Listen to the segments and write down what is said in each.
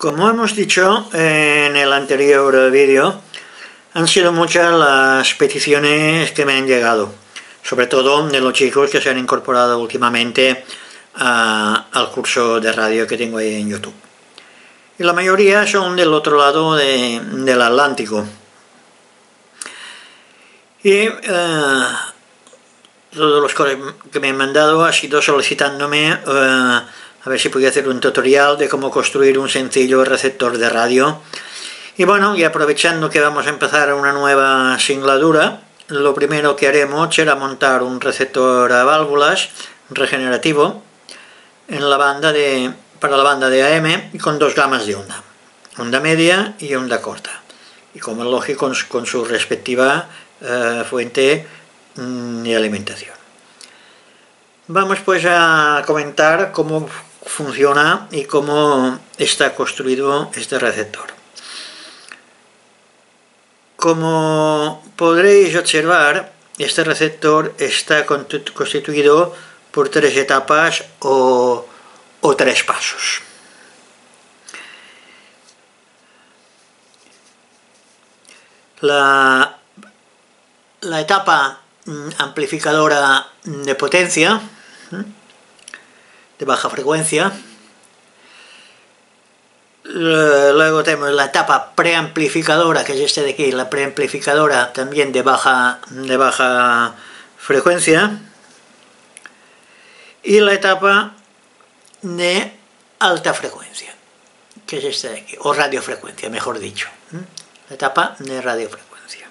Como hemos dicho en el anterior vídeo, han sido muchas las peticiones que me han llegado, sobre todo de los chicos que se han incorporado últimamente al curso de radio que tengo ahí en YouTube. Y la mayoría son del otro lado del Atlántico. Y todos los que me han mandado ha sido solicitándome a ver si podía hacer un tutorial de cómo construir un sencillo receptor de radio. Y bueno, y aprovechando que vamos a empezar una nueva singladura, lo primero que haremos será montar un receptor a válvulas regenerativo en para la banda de AM y con dos gamas de onda media y onda corta, y como es lógico con su respectiva fuente de alimentación. Vamos pues a comentar cómo funciona y cómo está construido este receptor. Como podréis observar, este receptor está constituido por tres etapas o tres pasos. La etapa amplificadora de potencia, de baja frecuencia. Luego tenemos la etapa preamplificadora, que es este de aquí, la preamplificadora también de baja frecuencia. Y la etapa de alta frecuencia, que es este de aquí, o radiofrecuencia, mejor dicho. La etapa de radiofrecuencia.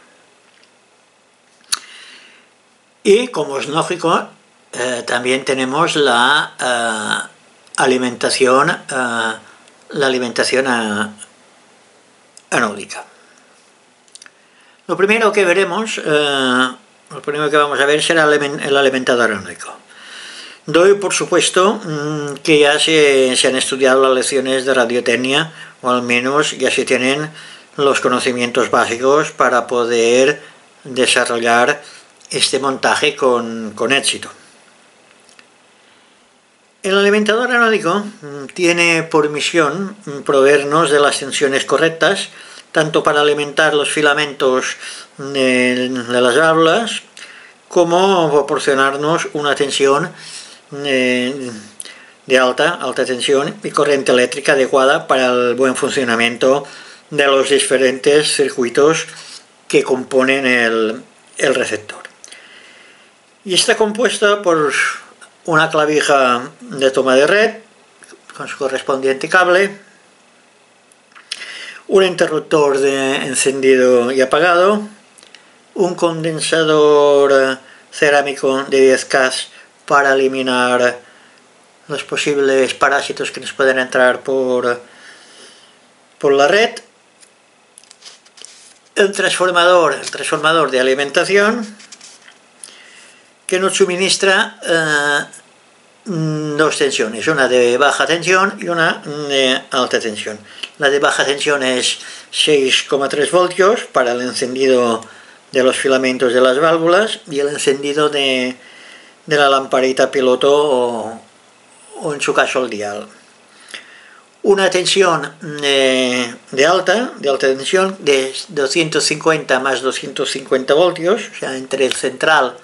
Y como es lógico, también tenemos la alimentación anódica. Lo primero que veremos, lo primero que vamos a ver será el alimentador anódico. Doy por supuesto que ya se han estudiado las lecciones de radiotecnia, o al menos ya se tienen los conocimientos básicos para poder desarrollar este montaje con éxito. El alimentador anódico tiene por misión proveernos de las tensiones correctas, tanto para alimentar los filamentos de las válvulas, como proporcionarnos una tensión de alta tensión y corriente eléctrica adecuada para el buen funcionamiento de los diferentes circuitos que componen el receptor. Y está compuesta por una clavija de toma de red con su correspondiente cable, un interruptor de encendido y apagado, un condensador cerámico de 10K para eliminar los posibles parásitos que nos pueden entrar por la red, el transformador de alimentación, que nos suministra dos tensiones, una de baja tensión y una de alta tensión. La de baja tensión es 6,3 voltios para el encendido de los filamentos de las válvulas y el encendido de la lamparita piloto o en su caso el dial. Una tensión de alta tensión de 250 más 250 voltios, o sea, entre el central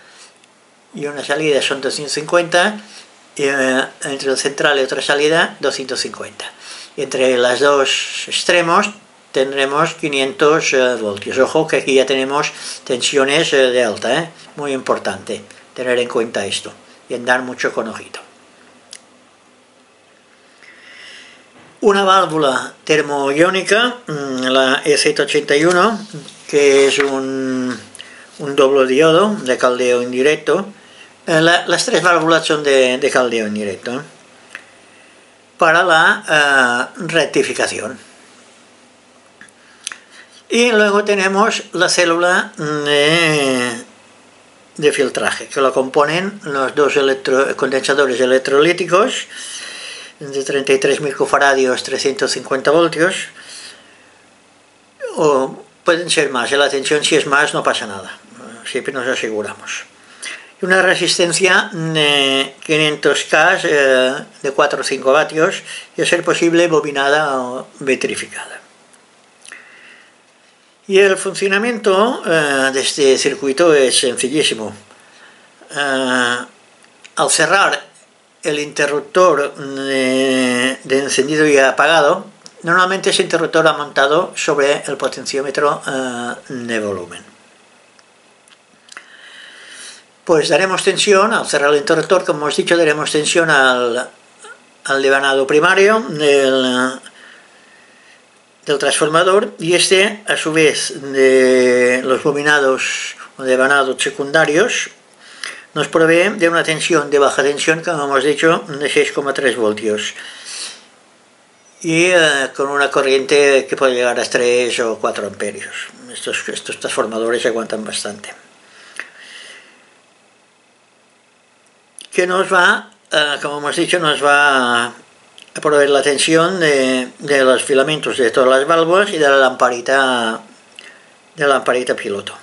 y una salida son 250, y entre el central y otra salida 250. Y entre los dos extremos tendremos 500 voltios. Ojo que aquí ya tenemos tensiones de alta, muy importante tener en cuenta esto y andar mucho con ojito. Una válvula termoiónica, la EZ81, que es un doble diodo de caldeo indirecto. Las tres válvulas son de caldeo indirecto, para la rectificación. Y luego tenemos la célula de filtraje, que lo componen los dos condensadores electrolíticos de 33 microfaradios, 350 voltios, o pueden ser más, la tensión si es más no pasa nada, siempre nos aseguramos. y una resistencia de 500K de 4 o 5 vatios y a ser posible bobinada o vitrificada. Y el funcionamiento de este circuito es sencillísimo. Al cerrar el interruptor de encendido y apagado, normalmente ese interruptor ha montado sobre el potenciómetro de volumen. Pues daremos tensión, al cerrar el interruptor, como hemos dicho, daremos tensión al devanado primario del transformador, y este, a su vez, de los bobinados o devanados secundarios, nos provee de una tensión de baja tensión, como hemos dicho, de 6,3 voltios. Y con una corriente que puede llegar a 3 o 4 amperios. Estos transformadores aguantan bastante. Que nos va, como hemos dicho, nos va a proveer la tensión de los filamentos de todas las válvulas y de la lamparita piloto.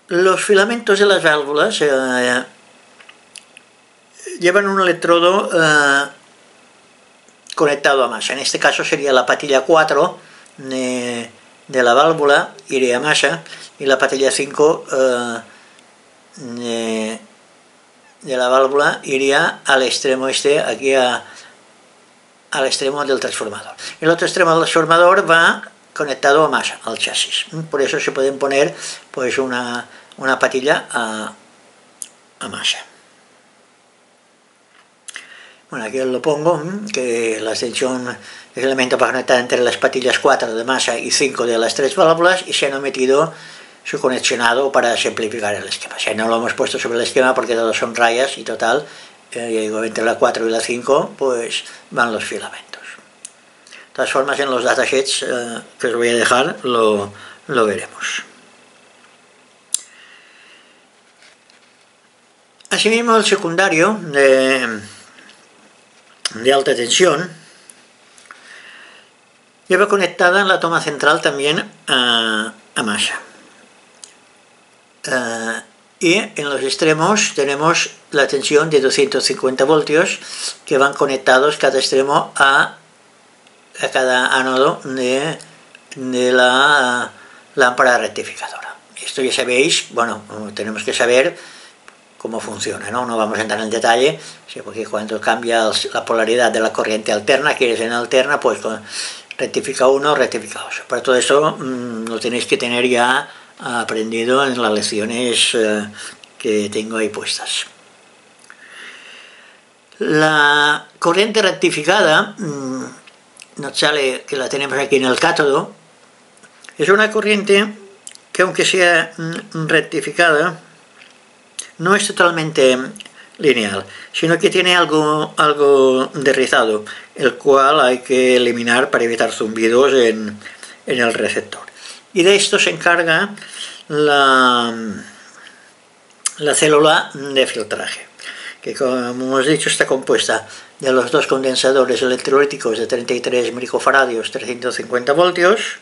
Los filamentos de las válvulas llevan un electrodo conectado a masa. En este caso sería la patilla 4 de la válvula, iría a masa, y la patilla 5 de la válvula iría al extremo aquí al extremo del transformador. El otro extremo del transformador va conectado a masa, al chasis. Por eso se pueden poner pues una patilla a masa. Bueno, aquí os lo pongo, que la extensión es el elemento para conectar entre las patillas 4 de masa y 5 de las 3 válvulas, y se han omitido su conexionado para simplificar el esquema. O sea, no lo hemos puesto sobre el esquema porque todos son rayas y total, digo, entre la 4 y la 5 pues van los filamentos. De todas formas, en los datasheets que os voy a dejar lo veremos. Asimismo, el secundario de alta tensión lleva conectada en la toma central también a masa. Y en los extremos tenemos la tensión de 250 voltios que van conectados cada extremo a cada ánodo de la lámpara rectificadora. Esto ya sabéis, bueno, tenemos que saber cómo funciona, ¿no? No vamos a entrar en detalle, porque cuando cambia la polaridad de la corriente alterna, quieres en alterna, pues rectifica uno, rectifica dos. Para todo eso lo tenéis que tener ya aprendido en las lecciones que tengo ahí puestas. La corriente rectificada, nos sale que la tenemos aquí en el cátodo, es una corriente que, aunque sea rectificada, no es totalmente lineal, sino que tiene algo de rizado, el cual hay que eliminar para evitar zumbidos en el receptor. Y de esto se encarga la célula de filtraje, que, como hemos dicho, está compuesta de los dos condensadores electrolíticos de 33 microfaradios, 350 voltios,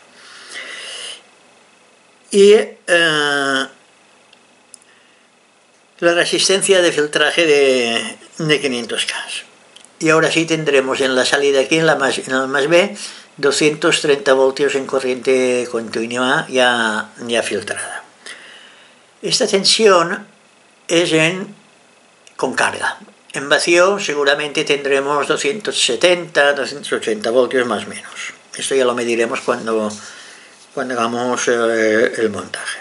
y la resistencia de filtraje de 500K. Y ahora sí tendremos en la salida aquí, en el más B, 230 voltios en corriente continua ya filtrada. Esta tensión es con carga. En vacío seguramente tendremos 270, 280 voltios más o menos. Esto ya lo mediremos cuando hagamos el montaje.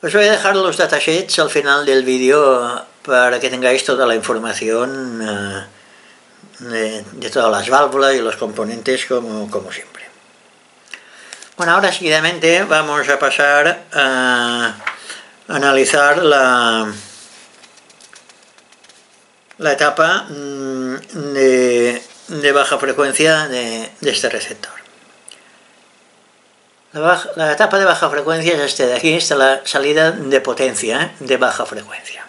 Os voy a dejar los datasheets al final del vídeo para que tengáis toda la información de todas las válvulas y los componentes como siempre. Bueno, ahora seguidamente vamos a pasar a analizar la etapa de baja frecuencia de este receptor. La etapa de baja frecuencia es este de aquí, está la salida de potencia de baja frecuencia.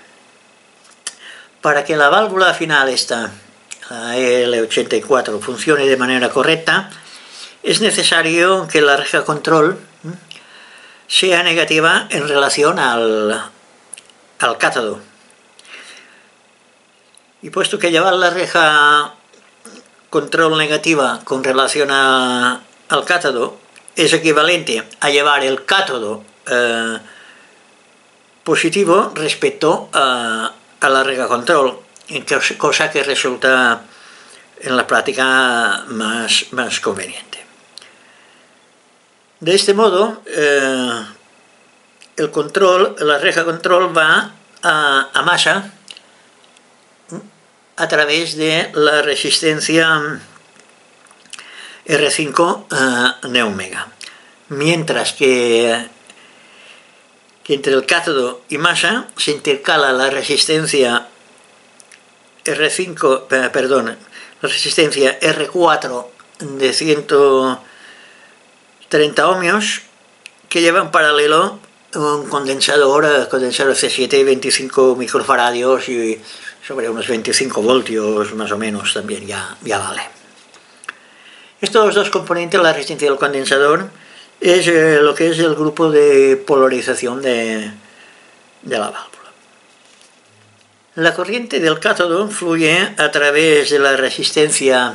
Para que la válvula final, esta, la L84, funcione de manera correcta, es necesario que la reja control sea negativa en relación al cátodo. Y puesto que llevar la reja control negativa con relación al cátodo es equivalente a llevar el cátodo positivo respecto a la reja control, cosa que resulta en la práctica más conveniente. De este modo, la reja control va a masa a través de la resistencia R5 de omega, mientras que entre el cátodo y masa se intercala la resistencia la resistencia R4 de 130 ohmios, que lleva en paralelo un condensador C7 de 25 microfaradios y sobre unos 25 voltios más o menos también ya vale. Estos dos componentes, la resistencia del condensador, es lo que es el grupo de polarización de la válvula. La corriente del cátodo fluye a través de la resistencia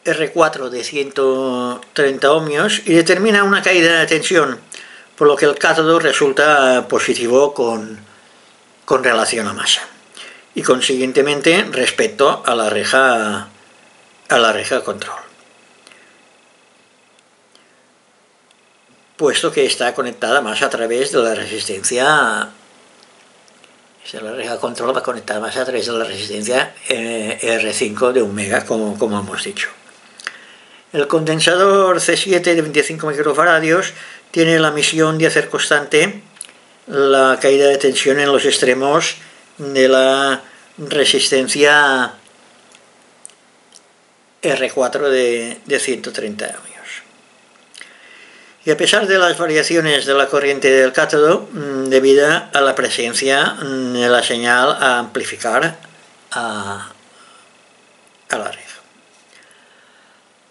R4 de 130 ohmios y determina una caída de tensión, por lo que el cátodo resulta positivo con relación a masa y consiguientemente respecto a la reja control, puesto que está conectada más a través de la resistencia. La reja control va conectada más a través de la resistencia R5 de omega, como hemos dicho. El condensador C7 de 25 microfaradios tiene la misión de hacer constante la caída de tensión en los extremos de la resistencia R4 de 130 ohmios. Y a pesar de las variaciones de la corriente del cátodo, debido a la presencia de la señal a amplificar a la reja.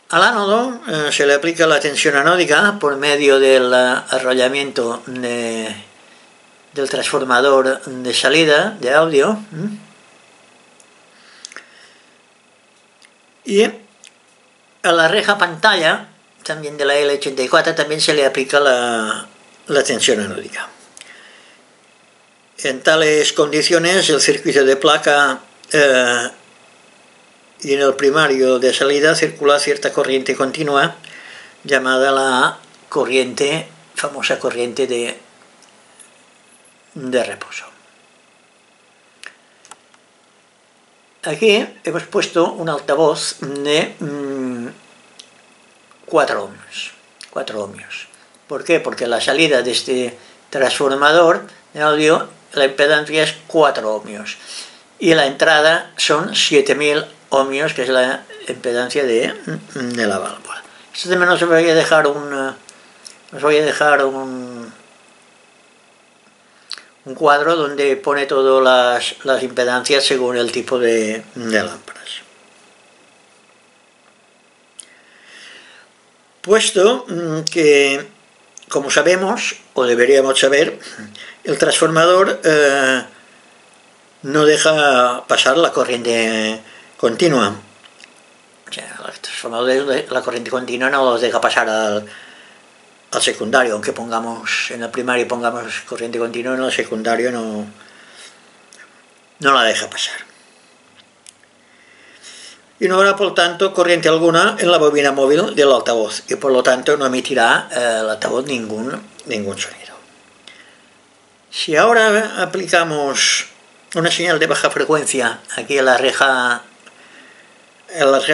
Al ánodo se le aplica la tensión anódica por medio del arrollamiento del transformador de salida de audio, y a la reja pantalla también de la L84 también se le aplica la tensión anódica. En tales condiciones el circuito de placa y en el primario de salida circula cierta corriente continua llamada la famosa corriente de reposo. Aquí hemos puesto un altavoz de 4 ohmios. ¿Por qué? Porque la salida de este transformador de audio, la impedancia es 4 ohmios y la entrada son 7000 ohmios, que es la impedancia de la válvula. Esto también os voy a dejar un cuadro donde pone todas las impedancias según el tipo de lámparas. Puesto que, como sabemos, o deberíamos saber, el transformador no deja pasar la corriente continua. O sea, el transformador, la corriente continua no los deja pasar al secundario, aunque en el primario pongamos corriente continua, en el secundario no la deja pasar. Y no habrá, por tanto, corriente alguna en la bobina móvil del altavoz, y por lo tanto no emitirá el altavoz ningún sonido. Si ahora aplicamos una señal de baja frecuencia aquí en la reja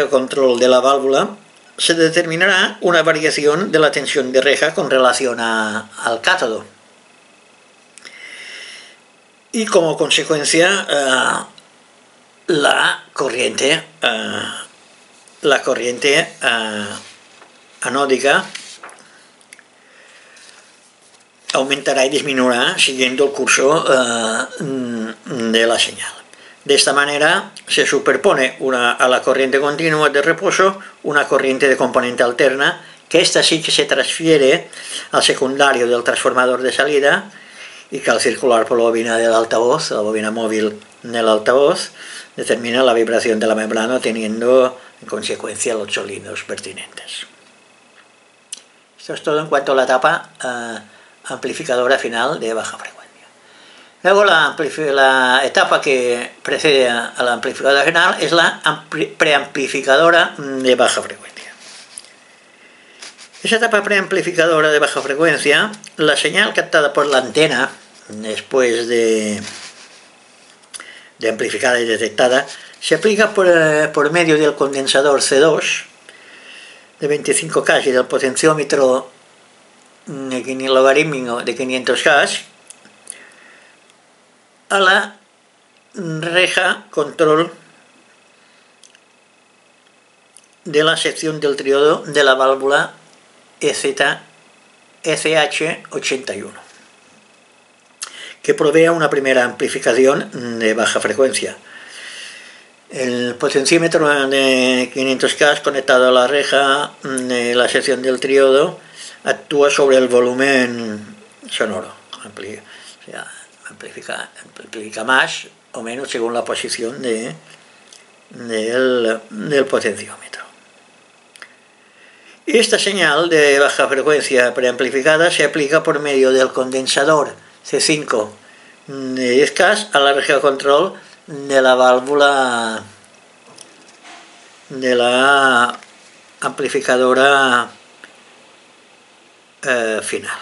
control de la válvula, se determinará una variación de la tensión de reja con relación al cátodo. Y como consecuencia, la corriente anódica aumentará y disminuirá siguiendo el curso de la señal. De esta manera se superpone a la corriente continua de reposo una corriente de componente alterna que esta sí que se transfiere al secundario del transformador de salida y que al circular por la bobina del altavoz, la bobina móvil del altavoz, determina la vibración de la membrana teniendo en consecuencia los sonidos pertinentes. Esto es todo en cuanto a la etapa amplificadora final de baja frecuencia. Luego la etapa que precede a la amplificadora final es la preamplificadora de baja frecuencia. Esa etapa preamplificadora de baja frecuencia, la señal captada por la antena después de amplificada y detectada, se aplica por medio del condensador C2 de 25K y del potenciómetro logarítmico de 500K a la reja control de la sección del triodo de la válvula ECH81, que provee una primera amplificación de baja frecuencia. El potenciómetro de 500K conectado a la reja de la sección del triodo actúa sobre el volumen sonoro, amplifica más o menos según la posición del potenciómetro. Esta señal de baja frecuencia preamplificada se aplica por medio del condensador C5 de 10K a la reja control de la válvula de la amplificadora final.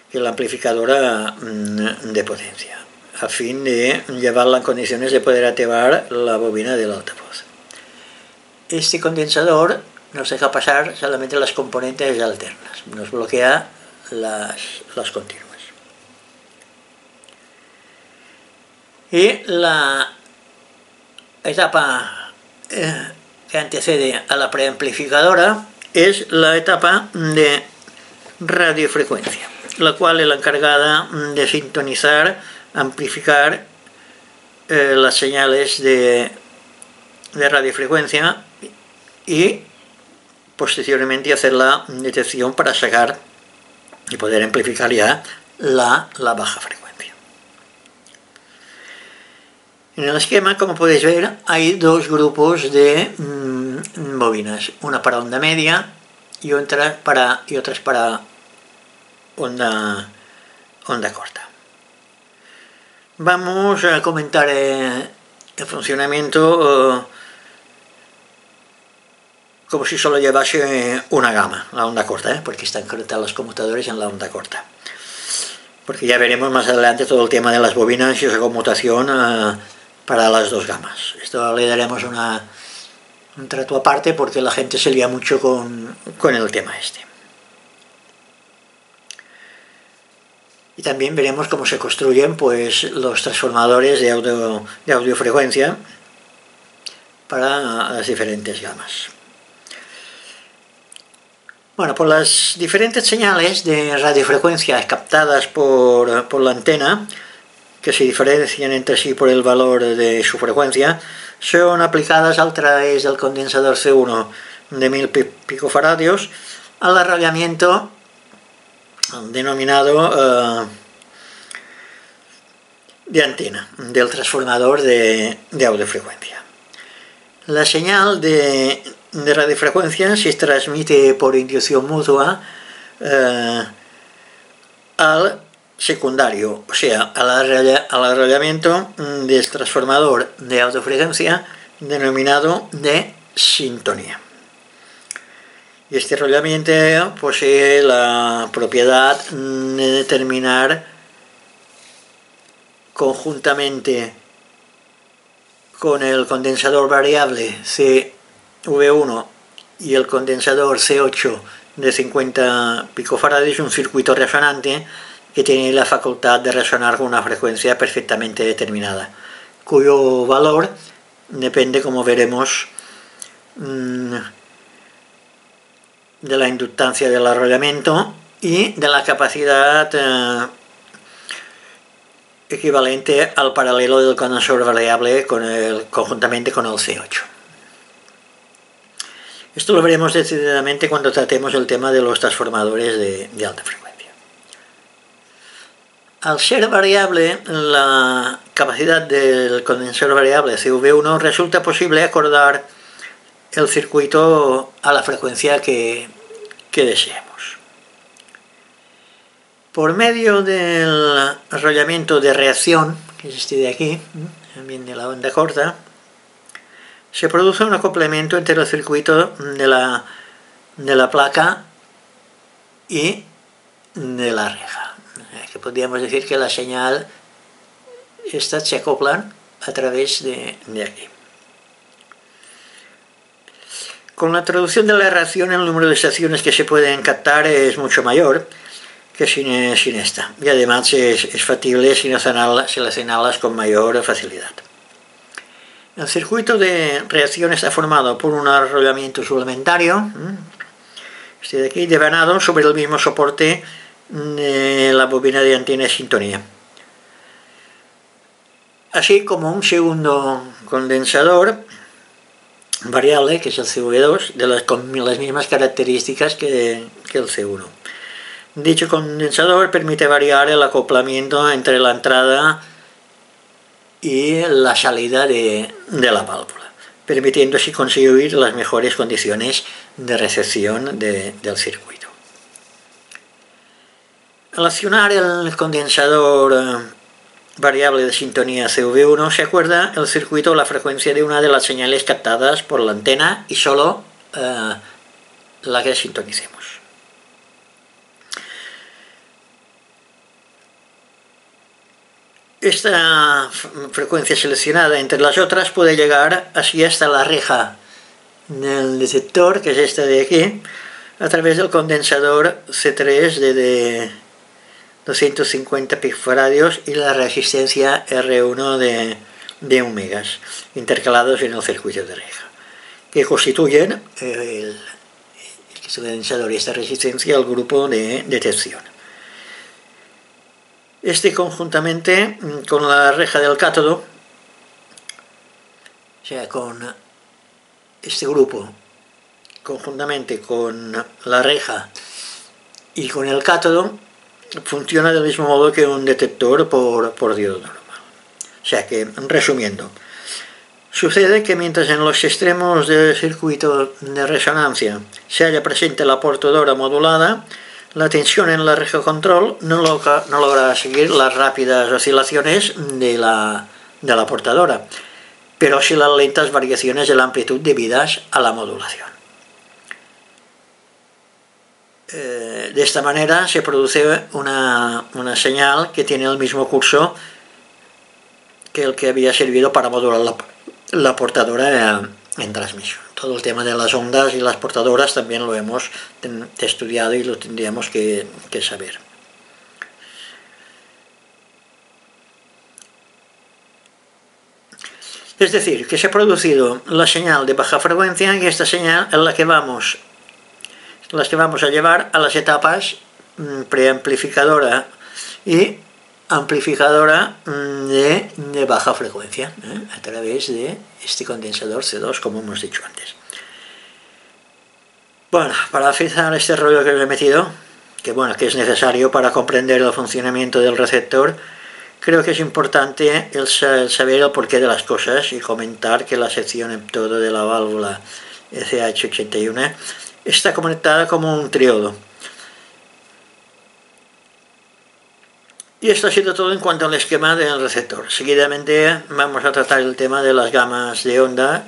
Que es la amplificadora de potencia, a fin de llevarla en condiciones de poder activar la bobina del altavoz. Este condensador nos deja pasar solamente las componentes alternas, nos bloquea las continuas. Y la etapa que antecede a la preamplificadora es la etapa de radiofrecuencia, la cual es la encargada de sintonizar, amplificar las señales de radiofrecuencia y posteriormente hacer la detección para sacar y poder amplificar ya la baja frecuencia. En el esquema, como podéis ver, hay dos grupos de bobinas, una para onda media y otras para onda corta. Vamos a comentar el funcionamiento como si solo llevase una gama, la onda corta, porque están conectados los conmutadores en la onda corta. Porque ya veremos más adelante todo el tema de las bobinas y esa conmutación para las dos gamas. Esto le daremos un trato aparte porque la gente se lía mucho con el tema este. Y también veremos cómo se construyen pues, los transformadores de audiofrecuencia para las diferentes gamas. Bueno, por las diferentes señales de radiofrecuencia captadas por la antena, que se diferencian entre sí por el valor de su frecuencia, son aplicadas a través del condensador C1 de 1000 picofaradios al arrollamiento denominado de antena del transformador de audiofrecuencia. La señal de radiofrecuencia se transmite por inducción mutua al secundario, o sea, al arrollamiento del transformador de audiofrecuencia denominado de sintonía. Y este arrollamiento posee la propiedad de determinar conjuntamente con el condensador variable CV1 y el condensador C8 de 50 picofarads un circuito resonante que tiene la facultad de resonar con una frecuencia perfectamente determinada, cuyo valor depende, como veremos, de la inductancia del arrollamiento y de la capacidad equivalente al paralelo del condensador variable conjuntamente con el C8. Esto lo veremos decididamente cuando tratemos el tema de los transformadores de alta frecuencia. Al ser variable la capacidad del condensador variable CV1, resulta posible acordar el circuito a la frecuencia que deseemos. Por medio del enrollamiento de reacción, que es este de aquí, también de la onda corta, se produce un acoplamiento entre el circuito de la placa y de la reja. Que podríamos decir que la señal estas se acoplan a través de aquí. Con la introducción de la reacción, el número de estaciones que se pueden captar es mucho mayor que sin esta, y además es factible seleccionarlas con mayor facilidad. El circuito de reacción está formado por un enrollamiento suplementario, este de aquí, devanado sobre el mismo soporte de la bobina de antena de sintonía, así como un segundo condensador variable, que es el CV2, con las mismas características que el C1. Dicho condensador permite variar el acoplamiento entre la entrada y la salida de la válvula, permitiendo así conseguir las mejores condiciones de recepción del circuito. Al accionar el condensador variable de sintonía CV1 se acuerda el circuito o la frecuencia de una de las señales captadas por la antena y solo la que sintonicemos. Esta frecuencia seleccionada entre las otras puede llegar así hasta la reja del detector, que es esta de aquí, a través del condensador C3 de 250 picofaradios y la resistencia R1 de 1 megas, intercalados en el circuito de reja, que constituyen el condensador y esta resistencia el grupo de detección. Este conjuntamente con la reja del cátodo, o sea, con este grupo, conjuntamente con la reja y con el cátodo, funciona del mismo modo que un detector por diodo normal. O sea que, resumiendo, sucede que mientras en los extremos del circuito de resonancia se halla presente la portadora modulada, la tensión en la reja control no logra seguir las rápidas oscilaciones de la portadora, pero sí las lentas variaciones de la amplitud debidas a la modulación. De esta manera se produce una señal que tiene el mismo curso que el que había servido para modular la portadora en transmisión. Todo el tema de las ondas y las portadoras también lo hemos estudiado y lo tendríamos que saber. Es decir, que se ha producido la señal de baja frecuencia y esta señal es la que vamos a llevar a las etapas preamplificadora y amplificadora de baja frecuencia, a través de este condensador C2, como hemos dicho antes. Bueno, para finalizar este rollo que os he metido, que es necesario para comprender el funcionamiento del receptor, creo que es importante el saber el porqué de las cosas y comentar que la sección en todo de la válvula CH81 está conectada como un triodo. Y esto ha sido todo en cuanto al esquema del receptor. Seguidamente vamos a tratar el tema de las gamas de onda,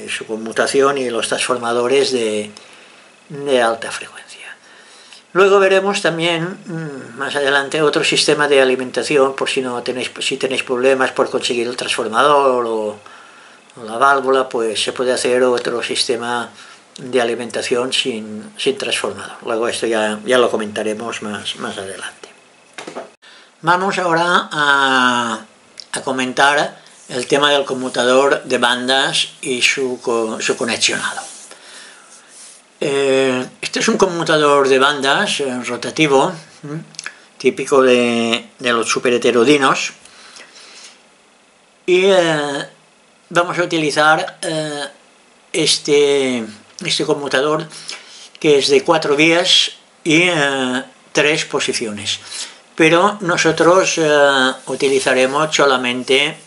su conmutación y los transformadores de alta frecuencia. Luego veremos también más adelante otro sistema de alimentación, por si tenéis problemas por conseguir el transformador o la válvula, pues se puede hacer otro sistema de alimentación sin transformador. Luego esto ya lo comentaremos más adelante. Vamos ahora a comentar el tema del conmutador de bandas y su conexionado. Este es un conmutador de bandas rotativo, típico de los superheterodinos, y vamos a utilizar este este conmutador que es de 4 vías y 3 posiciones. Pero nosotros utilizaremos solamente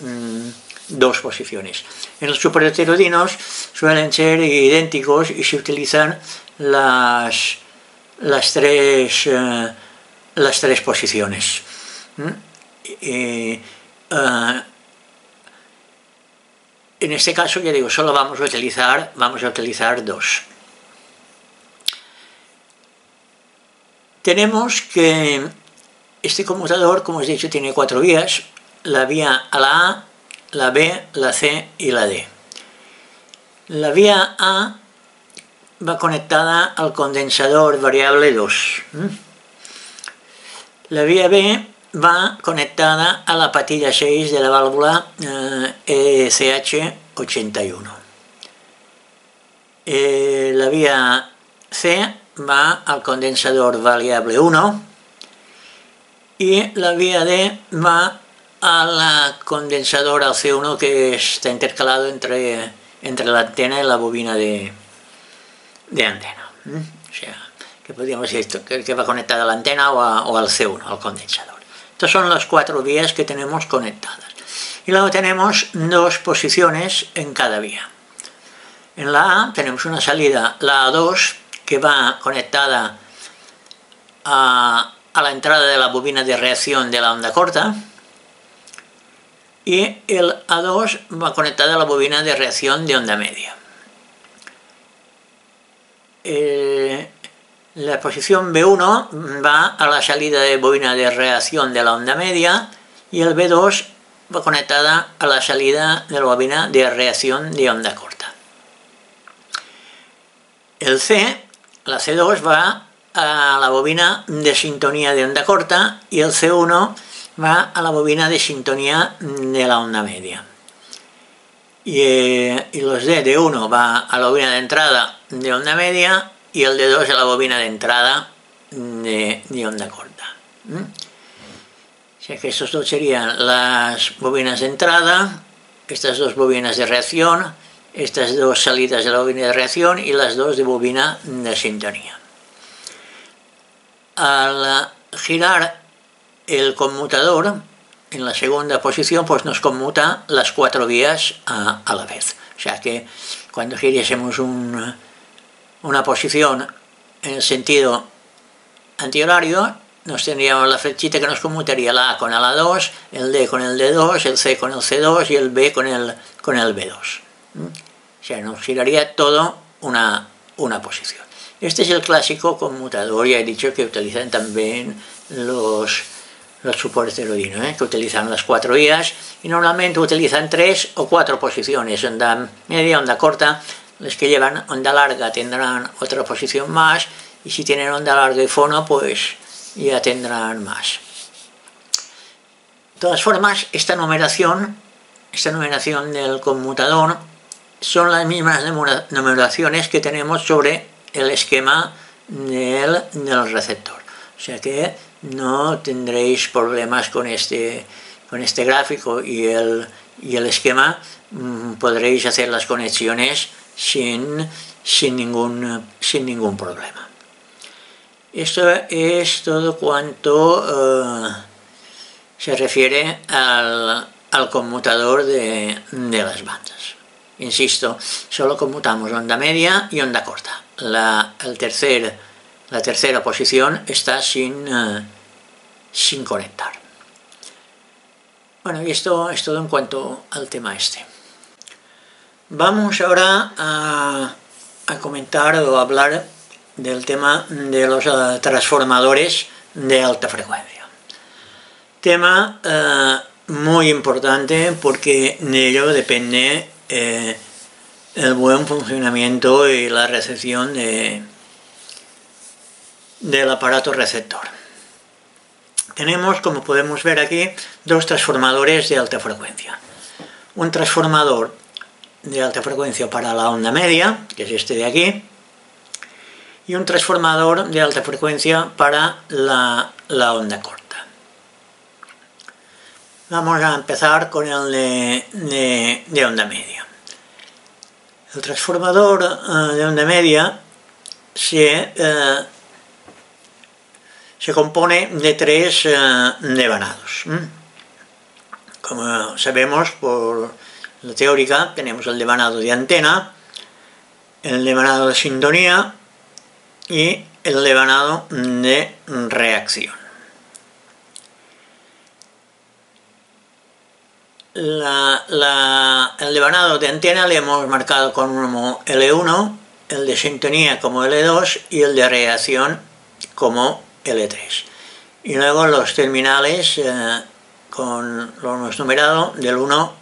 2 posiciones. En los superheterodinos suelen ser idénticos y se utilizan las tres posiciones. En este caso, ya digo, solo vamos a utilizar 2. Tenemos que este conmutador, como os he dicho, tiene 4 vías: la vía a la A, la B, la C y la D. La vía A va conectada al condensador variable 2. La vía B va conectada a la patilla 6 de la válvula ECH81. La vía C va al condensador variable 1 y la vía D va al condensador al C1 que está intercalado entre la antena y la bobina de antena. O sea, que podríamos decir que va conectada a la antena o al C1, al condensador. Estas son las 4 vías que tenemos conectadas. Y luego tenemos 2 posiciones en cada vía. En la A tenemos una salida, la A2, que va conectada a la entrada de la bobina de reacción de la onda corta, y el A2 va conectada a la bobina de reacción de onda media. La posición B1 va a la salida de bobina de reacción de la onda media y el B2 va conectada a la salida de la bobina de reacción de onda corta. El C, la C2, va a la bobina de sintonía de onda corta y el C1 va a la bobina de sintonía de la onda media. Y los D1 va a la bobina de entrada de onda media y el D2 a la bobina de entrada de onda corta. O sea que estos dos serían las bobinas de entrada, estas 2 bobinas de reacción, estas 2 salidas de la bobina de reacción y las 2 de bobina de sintonía. Al girar el conmutador en la segunda posición, pues nos conmuta las 4 vías a la vez. O sea que cuando girásemos una posición en el sentido antihorario, nos tendríamos la flechita que nos conmutaría la A con la 2, el D con el D2, el C con el C2 y el B con el B2. O sea, nos giraría todo una posición. Este es el clásico conmutador, ya he dicho que utilizan también los superheterodinos, que utilizan las 4 vías y normalmente utilizan 3 o 4 posiciones: onda media, onda corta. Los que llevan onda larga tendrán otra posición más, y si tienen onda larga y fono, pues ya tendrán más. De todas formas, esta numeración del conmutador son las mismas numeraciones que tenemos sobre el esquema del receptor. O sea que no tendréis problemas con este gráfico y el esquema. Podréis hacer las conexiones sin ningún problema. Esto es todo cuanto se refiere al conmutador de las bandas. Insisto, solo conmutamos onda media y onda corta. La tercera posición está sin conectar. Bueno, y esto es todo en cuanto al tema este. Vamos ahora a comentar o hablar del tema de los transformadores de alta frecuencia. Tema muy importante, porque de ello depende el buen funcionamiento y la recepción del aparato receptor. Tenemos, como podemos ver aquí, 2 transformadores de alta frecuencia. Un transformador de alta frecuencia para la onda media, que es este de aquí, y un transformador de alta frecuencia para la onda corta. Vamos a empezar con el de onda media. El transformador de onda media se compone de tres devanados. Como sabemos por la teórica, tenemos el devanado de antena, el devanado de sintonía y el devanado de reacción. El devanado de antena le hemos marcado como L1, el de sintonía como L2 y el de reacción como L3. Y luego los terminales lo hemos numerado del 1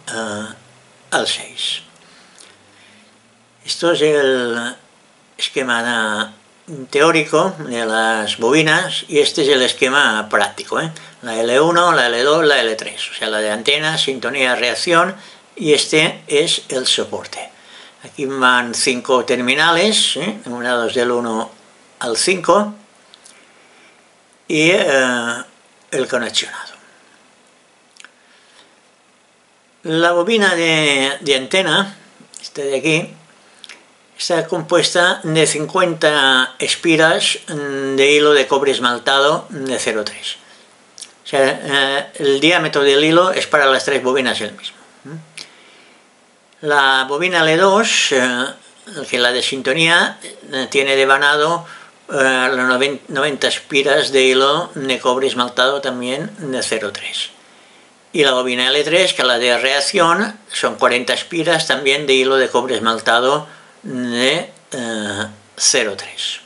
al 6. Esto es el esquema teórico de las bobinas y este es el esquema práctico, la L1, la L2, la L3, o sea, la de antena, sintonía, reacción, y este es el soporte. Aquí van 5 terminales, numerados del 1 al 5, y el conexionado. La bobina de antena, esta de aquí, está compuesta de 50 espiras de hilo de cobre esmaltado de 0,3. O sea, el diámetro del hilo es para las 3 bobinas el mismo. La bobina L2, que la de sintonía, tiene devanado 90 espiras de hilo de cobre esmaltado también de 0,3. Y la bobina L3, que es la de reacción, son 40 espiras también de hilo de cobre esmaltado de 0,3.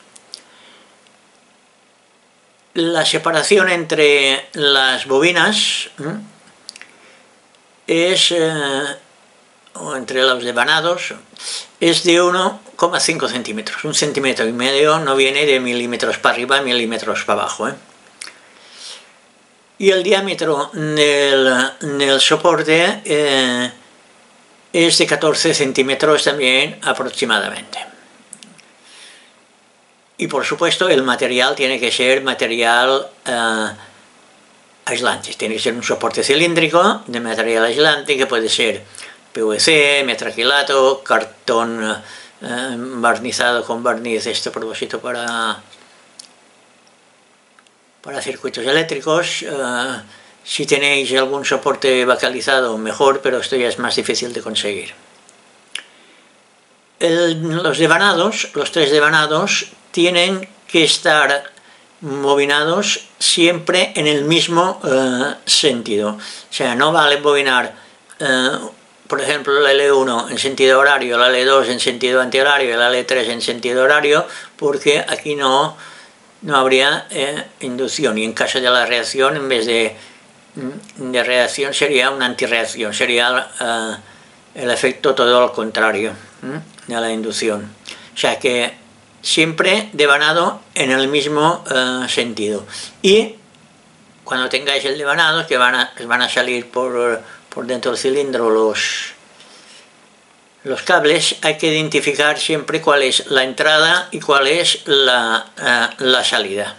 La separación entre las bobinas es, o entre los devanados, es de 1,5 centímetros. 1,5 centímetros no viene de milímetros para arriba, milímetros para abajo. Y el diámetro del soporte es de 14 centímetros también aproximadamente. Y por supuesto el material tiene que ser material aislante, tiene que ser un soporte cilíndrico de material aislante que puede ser PVC, metacrilato, cartón barnizado con barniz a propósito para circuitos eléctricos. Si tenéis algún soporte bacalizado, mejor, pero esto ya es más difícil de conseguir. Los tres devanados, tienen que estar bobinados siempre en el mismo sentido. O sea, no vale bobinar, por ejemplo, la L1 en sentido horario, la L2 en sentido antihorario y la L3 en sentido horario, porque aquí no habría inducción, y en caso de la reacción, en vez de reacción sería una antirreacción, sería el efecto todo lo contrario de la inducción. O sea que siempre devanado en el mismo sentido. Y cuando tengáis el devanado, que van a salir por dentro del cilindro los cables, hay que identificar siempre cuál es la entrada y cuál es la salida.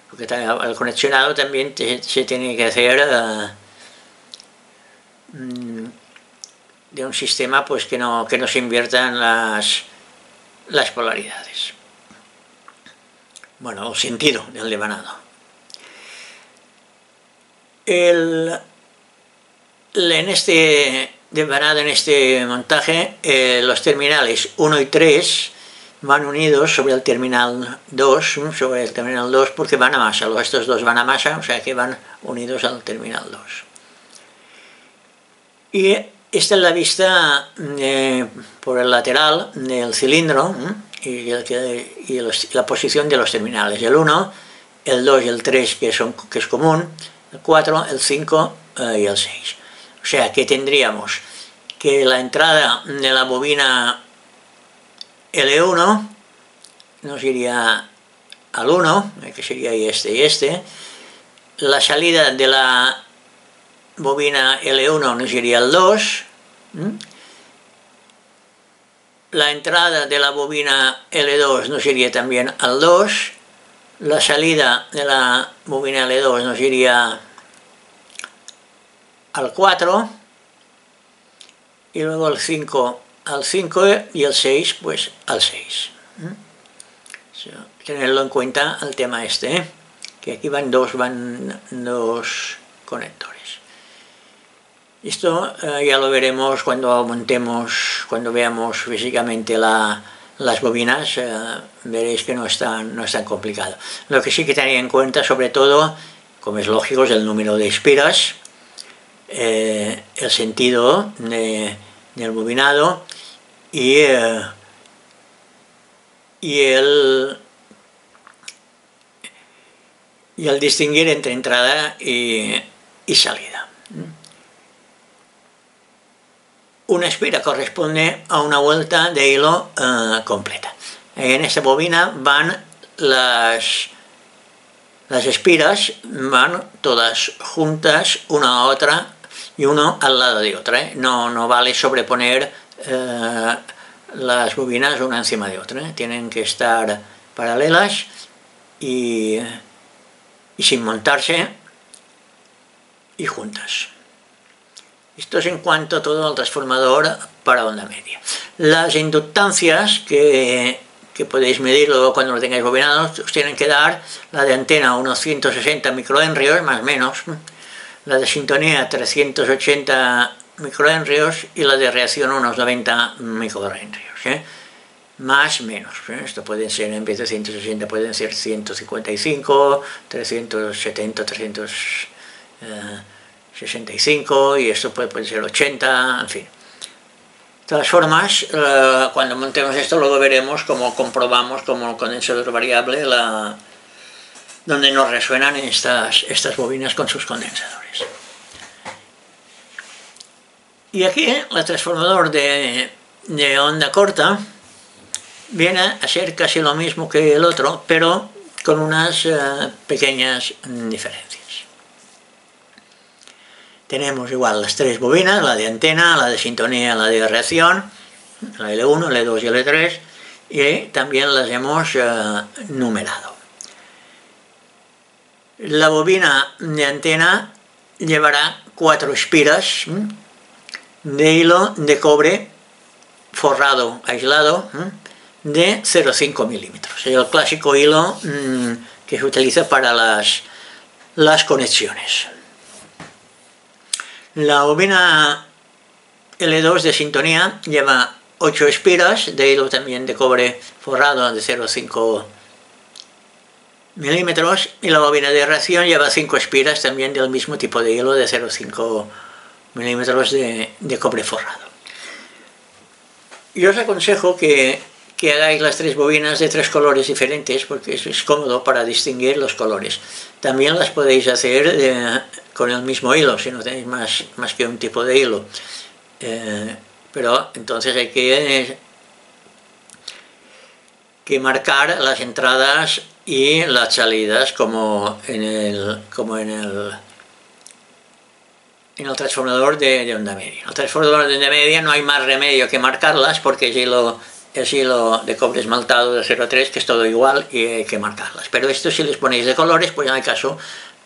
Porque el conexionado también se tiene que hacer de un sistema pues que no se inviertan las polaridades. Bueno, el sentido del devanado. En este devanado, en este montaje, los terminales 1 y 3 van unidos sobre el terminal 2, porque van a masa. Estos dos van a masa, o sea que van unidos al terminal 2. Y esta es la vista por el lateral del cilindro y la posición de los terminales. El 1, el 2 y el 3 que es común, el 4, el 5 y el 6. O sea que tendríamos que la entrada de la bobina L1 nos iría al 1, que sería este y este. La salida de la bobina L1 nos iría al 2. La entrada de la bobina L2 nos iría también al 2. La salida de la bobina L2 nos iría al 4. Y luego el 5 al 5 y el 6 pues al 6. Tenerlo en cuenta el tema este, que aquí van dos conectores. Esto ya lo veremos cuando montemos, cuando veamos físicamente las bobinas, veréis que no es tan complicado. Lo que sí que tener en cuenta, sobre todo, como es lógico, es el número de espiras, el sentido del bobinado y el distinguir entre entrada y salida. Una espira corresponde a una vuelta de hilo completa. En esta bobina van las espiras, van todas juntas, una a otra y uno al lado de otra. No vale sobreponer las bobinas una encima de otra. Tienen que estar paralelas y sin montarse y juntas. Esto es en cuanto a todo el transformador para onda media. Las inductancias que podéis medir luego cuando lo tengáis bobinado, os tienen que dar la de antena unos 160 microhenrios, más o menos, la de sintonía 380 microhenrios y la de reacción unos 90 microhenrios, más o menos. Esto puede ser, en vez de 160 pueden ser 155, 370, 365 y esto puede ser 80, en fin. De todas formas, cuando montemos esto luego veremos cómo comprobamos como el condensador variable donde nos resuenan estas bobinas con sus condensadores. Y aquí el transformador de onda corta viene a ser casi lo mismo que el otro, pero con unas pequeñas diferencias. Tenemos igual las tres bobinas, la de antena, la de sintonía, la de reacción, la L1, L2 y L3, y también las hemos numerado. La bobina de antena llevará 4 espiras de hilo de cobre forrado, aislado, de 0,5 milímetros. El clásico hilo que se utiliza para las conexiones. La bobina L2 de sintonía lleva 8 espiras de hilo también de cobre forrado de 0,5 milímetros y la bobina de reacción lleva 5 espiras también del mismo tipo de hilo de 0,5 milímetros de cobre forrado. Yo os aconsejo que hagáis las 3 bobinas de 3 colores diferentes porque eso es cómodo para distinguir los colores. También las podéis hacer con el mismo hilo si no tenéis más que un tipo de hilo, pero entonces hay que marcar las entradas y las salidas como en el transformador de onda media. En el transformador de onda media no hay más remedio que marcarlas porque es hilo de cobre esmaltado de 0,3 que es todo igual y hay que marcarlas. Pero esto si les ponéis de colores pues no hay caso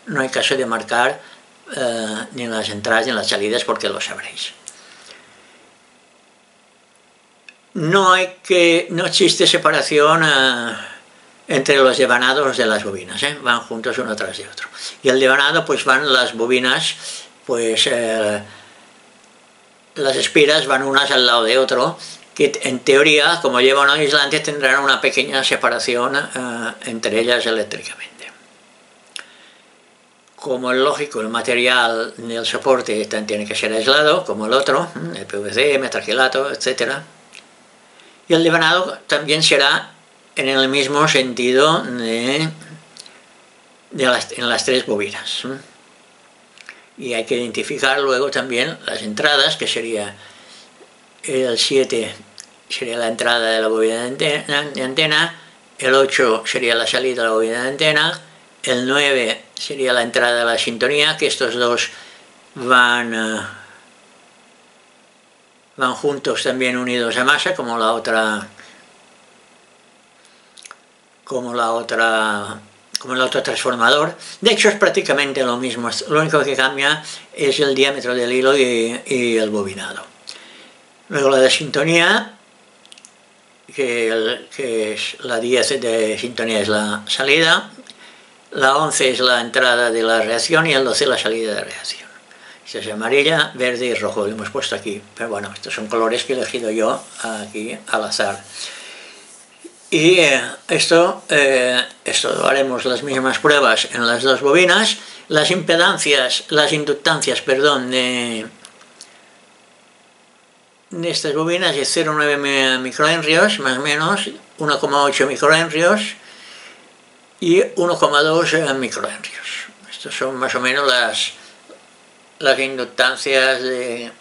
de marcar ni en las entradas ni en las salidas porque lo sabréis. No existe separación entre los devanados de las bobinas, van juntos uno tras de otro. Y el devanado pues van las bobinas, pues las espiras van unas al lado de otro, que en teoría, como llevan un aislante, tendrán una pequeña separación entre ellas eléctricamente. Como es lógico, el material del soporte tiene que ser aislado, como el otro, el PVC, metacrilato, etc. Y el devanado también será en el mismo sentido en las 3 bobinas. Y hay que identificar luego también las entradas, que sería el 7 sería la entrada de la bobina de antena, el 8 sería la salida de la bobina de antena, el 9 sería la entrada de la sintonía, que estos dos van juntos también unidos a masa, como el otro transformador. De hecho es prácticamente lo mismo, lo único que cambia es el diámetro del hilo y el bobinado. Luego la de sintonía, que es la 10 de sintonía es la salida, la 11 es la entrada de la reacción y el 12 la salida de reacción. Esta es amarilla, verde y rojo, lo hemos puesto aquí, pero bueno, estos son colores que he elegido yo aquí al azar. Y esto haremos las mismas pruebas en las dos bobinas. Las inductancias, de estas bobinas es 0,9 microhenrios, más o menos, 1,8 microhenrios y 1,2 microhenrios. Estas son más o menos las inductancias de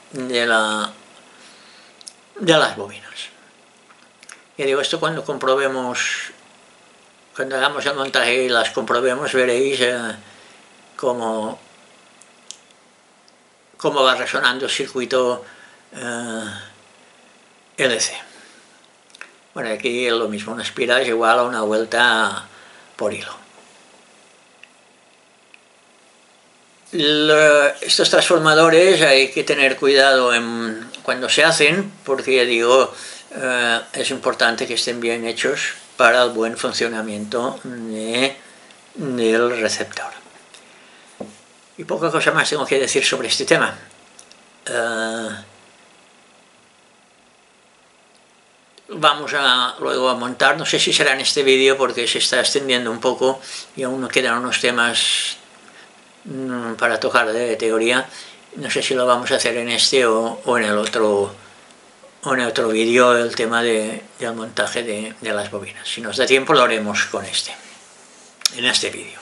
las bobinas. Y digo, esto cuando hagamos el montaje y las comprobemos, veréis cómo va resonando el circuito LC. Bueno, aquí es lo mismo, una espiral es igual a una vuelta por hilo. Estos transformadores hay que tener cuidado cuando se hacen, porque ya digo, es importante que estén bien hechos para el buen funcionamiento del receptor. Y poca cosa más tengo que decir sobre este tema. Vamos luego a montar, no sé si será en este vídeo porque se está extendiendo un poco y aún nos quedan unos temas para tocar de teoría. No sé si lo vamos a hacer en este o en el otro vídeo, el tema del montaje de las bobinas. Si nos da tiempo lo haremos en este vídeo.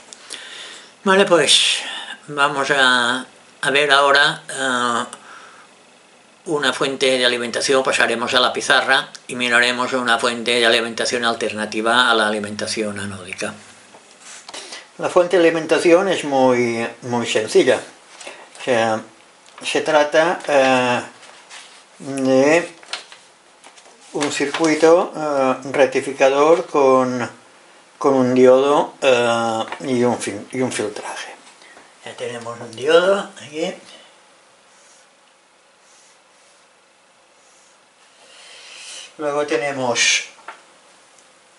Vale, pues vamos a ver ahora una fuente de alimentación. Pasaremos a la pizarra y miraremos una fuente de alimentación alternativa a la alimentación anódica. La fuente de alimentación es muy sencilla. O sea, se trata de un circuito rectificador con un diodo y un filtraje. Ya tenemos un diodo aquí. Luego tenemos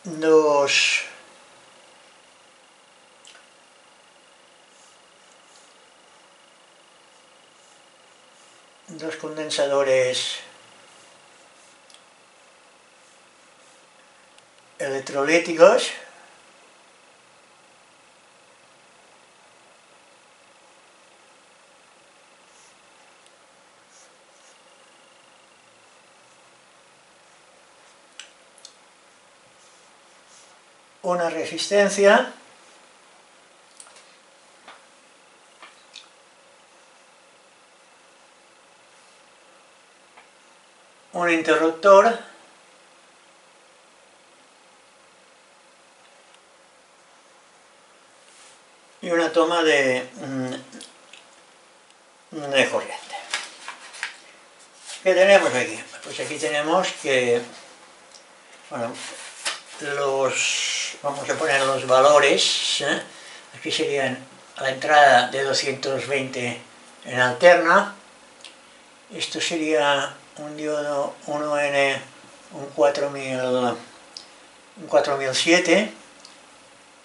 dos condensadores electrolíticos. Una resistencia. Un interruptor. Y una toma de corriente. ¿Qué tenemos aquí? Pues aquí tenemos que, bueno, vamos a poner los valores. Aquí serían a la entrada de 220 en alterna. Esto sería un diodo 1N, un 4007.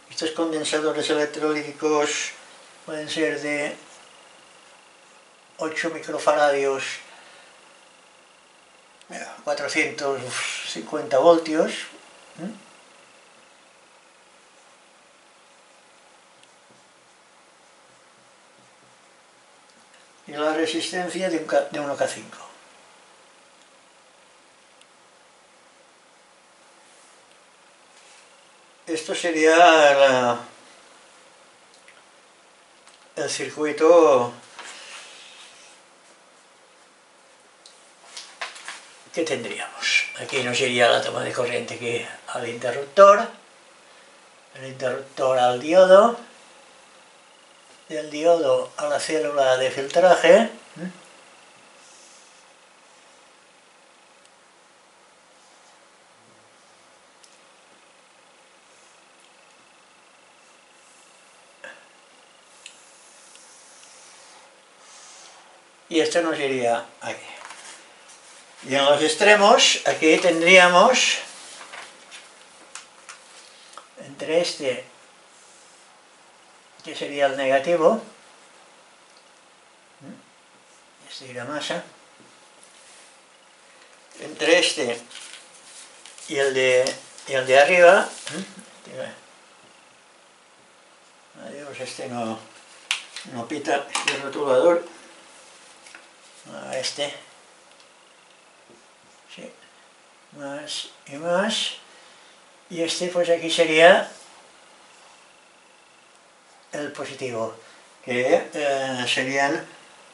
Estos condensadores electrolíticos pueden ser de 8 microfaradios, 450 voltios. Y la resistencia de 1K5. Esto sería el circuito que tendríamos. Aquí nos iría la toma de corriente aquí al interruptor, el interruptor al diodo, del diodo a la célula de filtraje. Y esto nos iría aquí. Y en los extremos, aquí tendríamos, entre este, que sería el negativo, este irá masa, entre este y el de arriba, adiós, este no pita, este es rotulador, a este, sí, más y más, y este pues aquí sería el positivo, que serían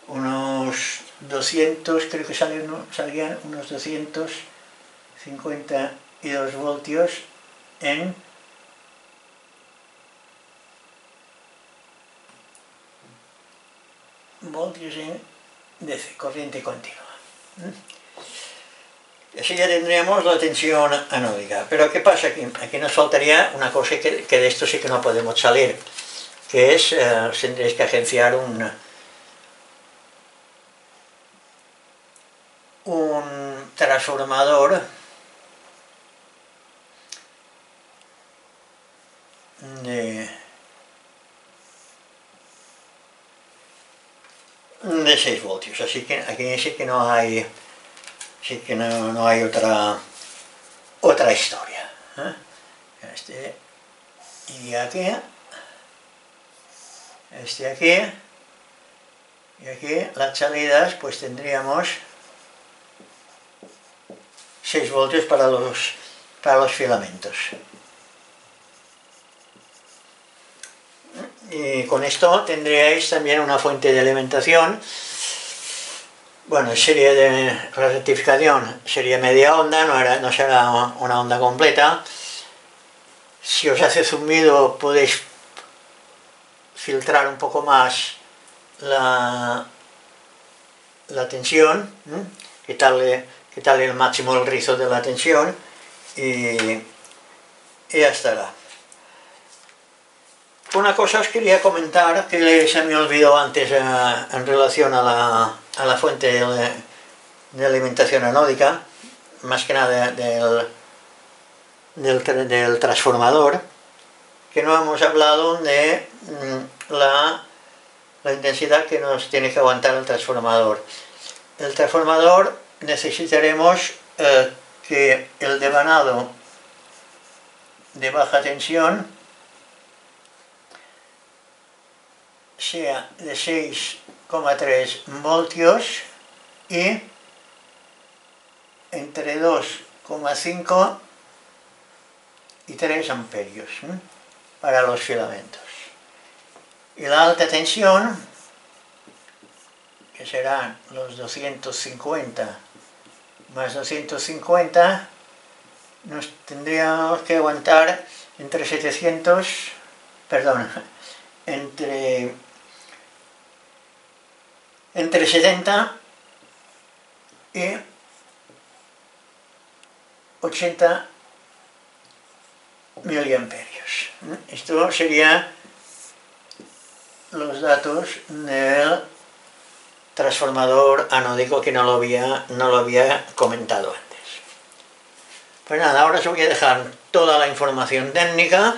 unos 200, creo que salían unos 252 voltios en DC, corriente continua. Y así ya tendríamos la tensión anódica. Pero ¿qué pasa? Aquí nos faltaría una cosa que de esto sí que no podemos salir, que es, tendréis que agenciar un transformador de 6 voltios, así que aquí sí que no hay, no hay otra historia, ¿eh? Este y aquí, este aquí, y aquí las salidas pues tendríamos 6 voltios para los filamentos. Y con esto tendríais también una fuente de alimentación. Bueno, serie de la rectificación sería media onda, no será una onda completa. Si os hace zumbido podéis filtrar un poco más la tensión, quitarle el máximo el rizo de la tensión y ya estará. Una cosa os quería comentar que se me olvidó antes en relación a la fuente de alimentación anódica, más que nada del transformador, que no hemos hablado de la intensidad que nos tiene que aguantar el transformador. El transformador necesitaremos que el devanado de baja tensión sea de 6,3 voltios y entre 2,5 y 3 amperios para los filamentos. Y la alta tensión, que serán los 250 más 250, nos tendríamos que aguantar entre 70 y 80 miliamperios. Esto sería los datos del transformador anódico, que no lo había comentado antes. Pues nada, ahora os voy a dejar toda la información técnica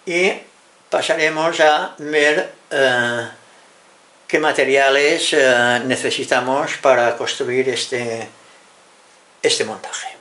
y pasaremos a ver qué materiales necesitamos para construir este montaje.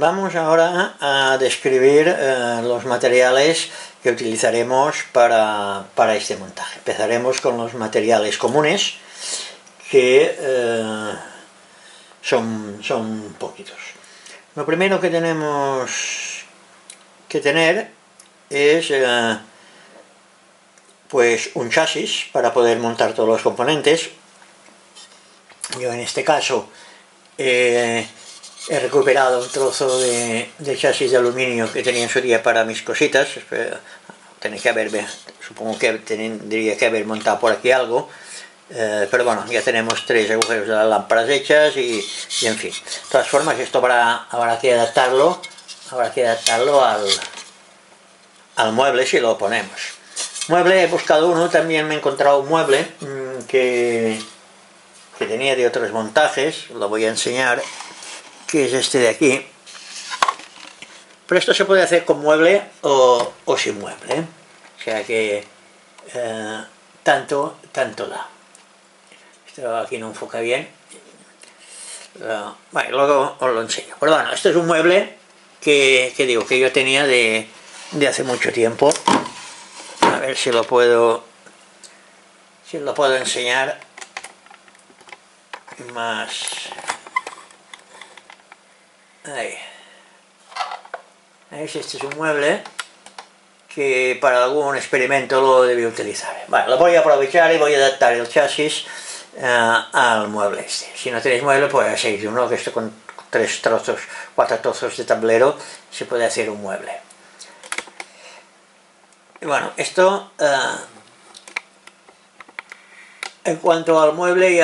vamos ahora a describir los materiales que utilizaremos para este montaje. Empezaremos con los materiales comunes, que son poquitos. Lo primero que tenemos que tener es pues un chasis para poder montar todos los componentes. Yo en este caso he recuperado un trozo de chasis de aluminio que tenía en su día para mis cositas. Supongo que tendría que haber montado por aquí algo, pero bueno, ya tenemos 3 agujeros de las lámparas hechas y en fin. De todas formas, esto habrá que adaptarlo al mueble si lo ponemos. Mueble, he buscado uno, también me he encontrado un mueble que tenía de otros montajes, lo voy a enseñar, que es este de aquí. Pero esto se puede hacer con mueble o sin mueble, ¿eh? O sea que tanto da. Esto aquí no enfoca bien. Bueno, luego os lo enseño. Pero bueno, esto es un mueble que yo tenía de hace mucho tiempo. A ver si lo puedo enseñar más. Ahí. Este es un mueble que para algún experimento lo debí utilizar. Bueno, lo voy a aprovechar y voy a adaptar el chasis al mueble este. Si no tenéis mueble, pues hacéis uno, que esto con 4 trozos de tablero se puede hacer un mueble. Y bueno, esto en cuanto al mueble y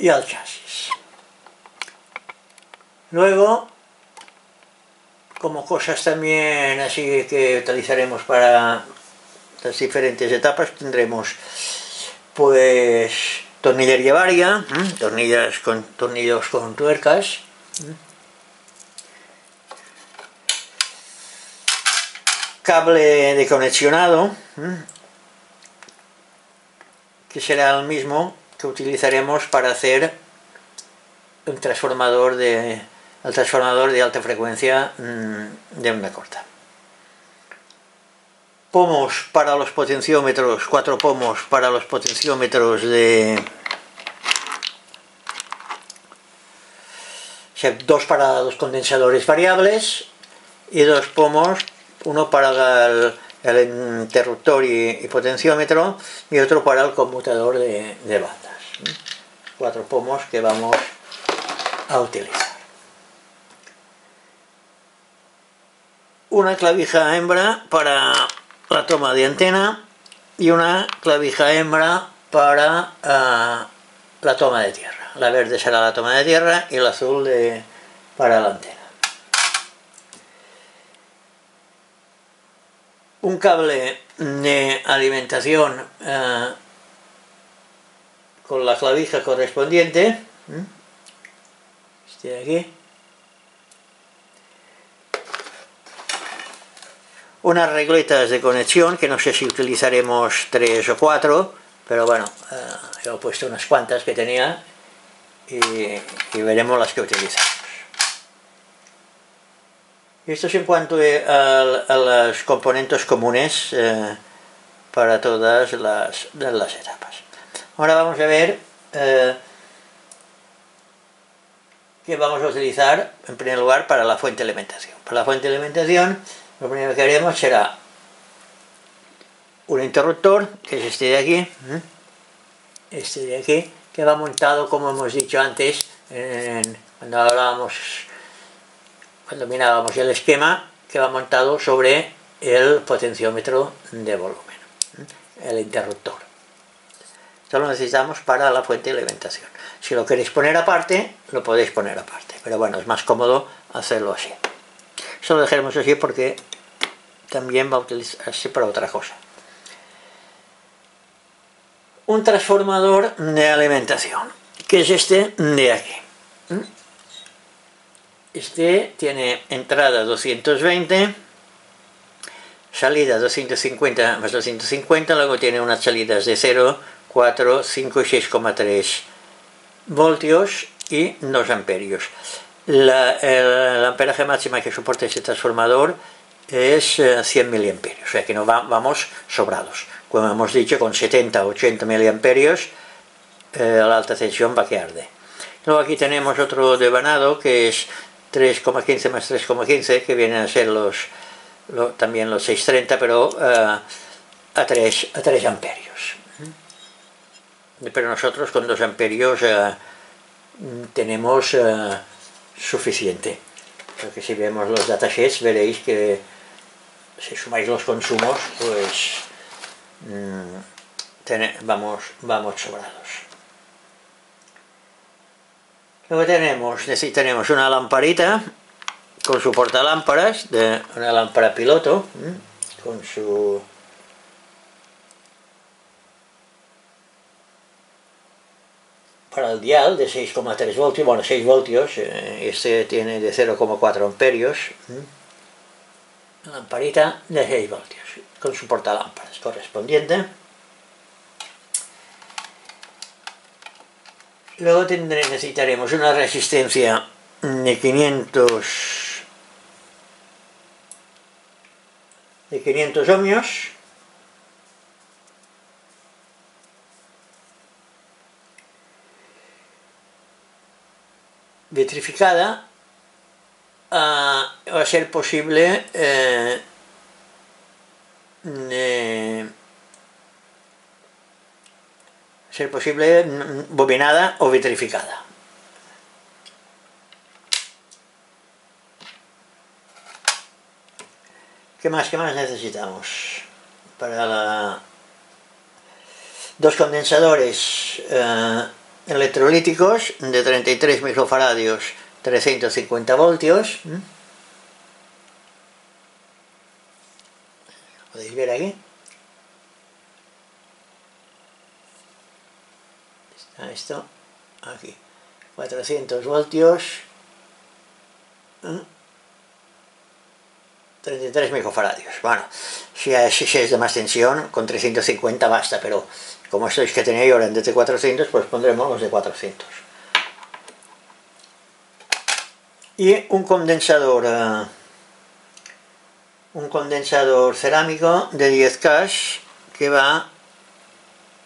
al chasis. Luego, como cosas también así que utilizaremos para las diferentes etapas, tendremos pues tornillería varia, tornillos con tuercas, cable de conexionado, que será el mismo que utilizaremos para hacer un transformador de alta frecuencia de onda corta. Pomos para los potenciómetros, 4 pomos para los potenciómetros dos para los condensadores variables y 2 pomos, uno para el interruptor y potenciómetro y otro para el conmutador de bandas. 4 pomos que vamos a utilizar. Una clavija hembra para la toma de antena y una clavija hembra para la toma de tierra. La verde será la toma de tierra y el azul para la antena. Un cable de alimentación con la clavija correspondiente, este de aquí. Unas regletas de conexión, que no sé si utilizaremos 3 o 4, pero bueno, yo he puesto unas cuantas que tenía y veremos las que utilizamos. Esto es en cuanto a los componentes comunes para todas las etapas. Ahora vamos a ver qué vamos a utilizar en primer lugar para la fuente de alimentación. Para la fuente de alimentación, lo primero que haremos será un interruptor, que es este de aquí, que va montado, como hemos dicho antes, cuando mirábamos el esquema, que va montado sobre el potenciómetro de volumen, el interruptor. Esto lo necesitamos para la fuente de alimentación. Si lo queréis poner aparte, lo podéis poner aparte, pero bueno, es más cómodo hacerlo así. Esto lo dejaremos así porque también va a utilizarse para otra cosa. Un transformador de alimentación, que es este de aquí. Este tiene entrada 220, salida 250 más 250, luego tiene unas salidas de 0, 4, 5 y 6,3 voltios y 2 amperios. El amperaje máximo que soporta este transformador es 100 miliamperios, o sea que no vamos sobrados. Como hemos dicho, con 70 o 80 miliamperios la alta tensión va que arde. Luego aquí tenemos otro devanado que es 3,15 más 3,15, que vienen a ser también los 630, pero a 3 amperios. Pero nosotros con 2 amperios tenemos suficiente. Porque si vemos los datasheets veréis que si sumáis los consumos, pues vamos sobrados. Luego tenemos una lamparita con su portalámparas, una lámpara piloto, con su para el dial de 6,3 voltios, bueno, 6 voltios, este tiene de 0,4 amperios, una lamparita de 6 voltios, con su portalámparas correspondiente. Luego necesitaremos una resistencia de 500 ohmios, vitrificada, va a ser posible bobinada o vitrificada. ¿Qué más necesitamos? Para dos condensadores electrolíticos de 33 microfaradios, 350 voltios. ¿Podéis ver aquí? Está esto aquí. 400 voltios. 33 microfaradios. Bueno, si es de más tensión, con 350 basta, pero como estos que tenéis ahora de 400, pues pondremos los de 400. Y un condensador cerámico de 10K que va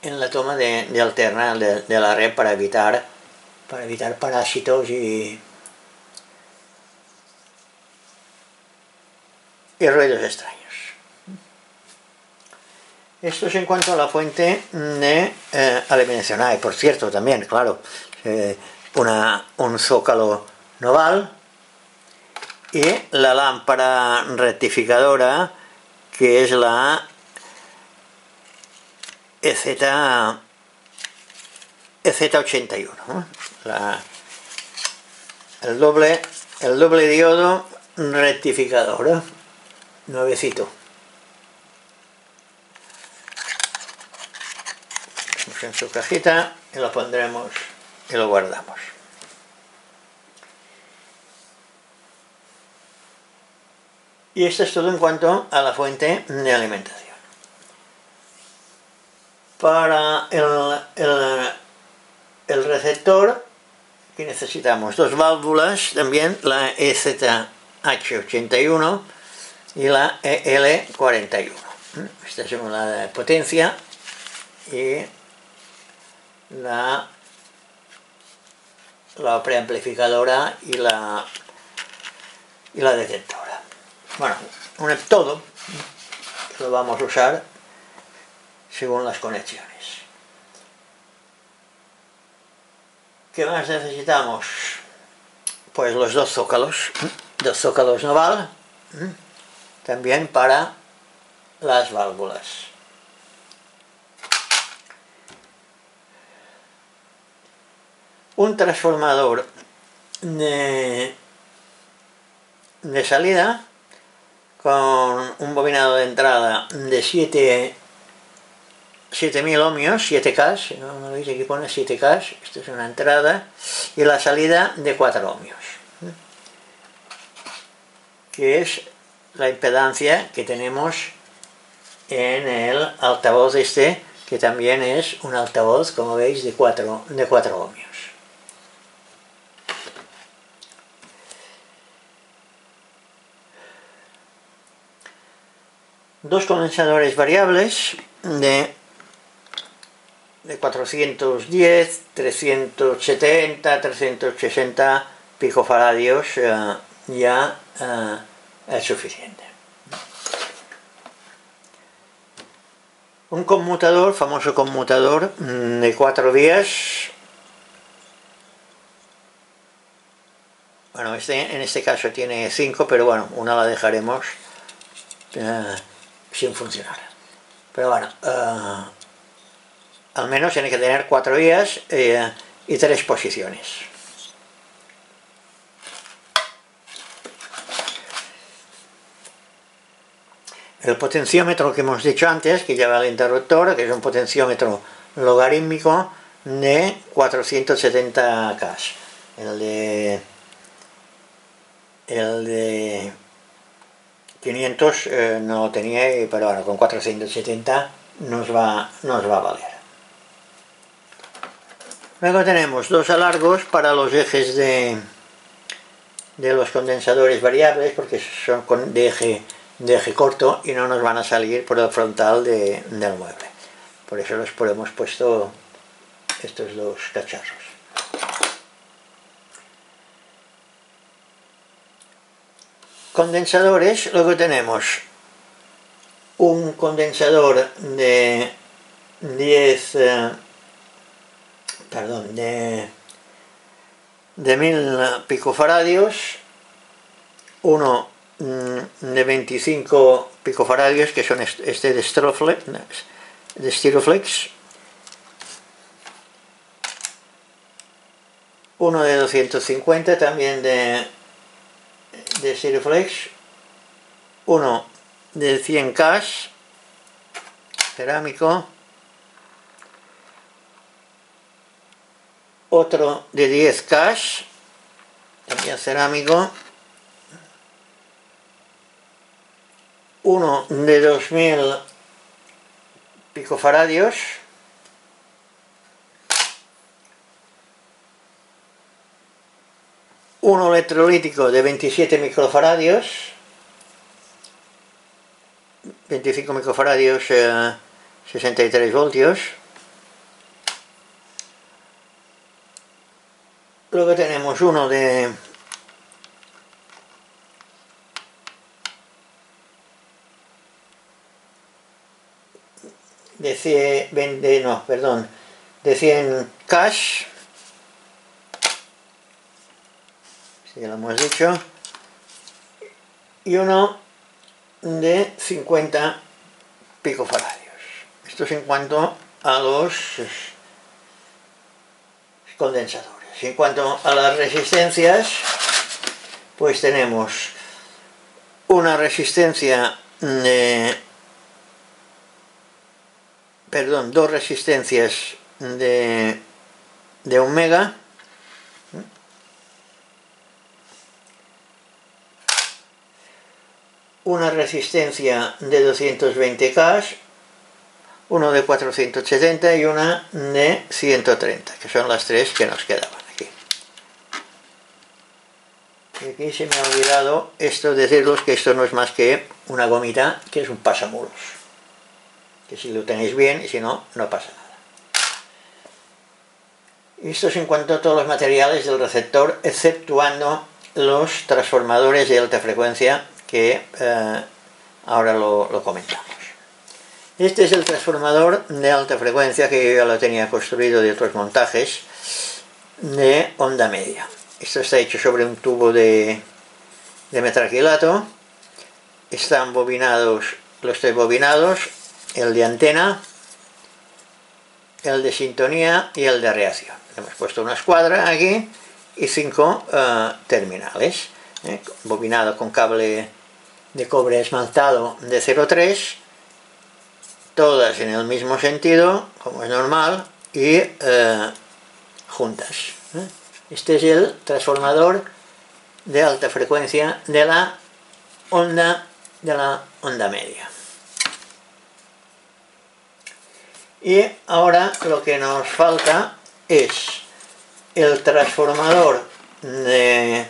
en la toma de alterna de la red para evitar parásitos y ruidos extraños. Esto es en cuanto a la fuente de alimentación. Y por cierto, también, claro, un zócalo noval y la lámpara rectificadora, que es la EZ81, ¿no? El doble diodo rectificador, nuevecito. En su cajita y lo pondremos y lo guardamos. Y esto es todo en cuanto a la fuente de alimentación. Para el receptor, aquí necesitamos dos válvulas también, la EZH81 y la EL41. Esta es una de potencia y la preamplificadora y la detectora. Bueno, todo lo vamos a usar según las conexiones. ¿Qué más necesitamos? Pues los dos zócalos noval, también para las válvulas. Un transformador de salida con un bobinado de entrada de 7000 ohmios, 7K, ¿no veis? Aquí pone 7K, esto es una entrada, y la salida de 4 ohmios, que es la impedancia que tenemos en el altavoz que también es un altavoz, como veis, de 4 ohmios. dos condensadores variables de 410, 370, 360 picofaradios ya es suficiente. Un conmutador, famoso conmutador de 4 vías. Bueno, en este caso tiene 5, pero bueno, una la dejaremos sin funcionar. Pero bueno, al menos tiene que tener 4 vías y 3 posiciones. El potenciómetro que hemos dicho antes, que lleva el interruptor, que es un potenciómetro logarítmico de 470K. El de 500 no lo tenía, pero ahora con 470 nos va a valer. Luego tenemos dos alargos para los ejes de los condensadores variables, porque son de eje corto y no nos van a salir por el frontal del mueble. Por eso hemos puesto estos dos cacharros. Condensadores, luego tenemos un condensador de 1000 picofaradios, uno de 25 picofaradios, que son este de Styroflex, uno de 250 también de Styroflex, uno de 100K cerámico, otro de 10K también cerámico, uno de 2000 picofaradios, uno electrolítico de 27 microfaradios, 25 microfaradios, 63 voltios. Luego tenemos uno de 100K, ya lo hemos dicho, y uno de 50 picofaradios. Esto es en cuanto a los condensadores. En cuanto a las resistencias, pues tenemos una resistencia dos resistencias de 1 mega, una resistencia de 220K, uno de 470 y una de 130, que son las tres que nos quedaban aquí. Y aquí se me ha olvidado deciros que esto no es más que una gomita, que es un pasamuros, que si lo tenéis bien, y si no, no pasa nada. Esto es en cuanto a todos los materiales del receptor, exceptuando los transformadores de alta frecuencia, que ahora lo comentamos. Este es el transformador de alta frecuencia, que yo ya lo tenía construido de otros montajes, de onda media. Esto está hecho sobre un tubo de metraquilato. Están bobinados los 3 bobinados, el de antena, el de sintonía y el de reacción. Hemos puesto una escuadra aquí y 5 terminales, bobinado con cable de cobre esmaltado de 0,3, todas en el mismo sentido, como es normal, y juntas. Este es el transformador de alta frecuencia de la onda media. Y ahora lo que nos falta es el transformador de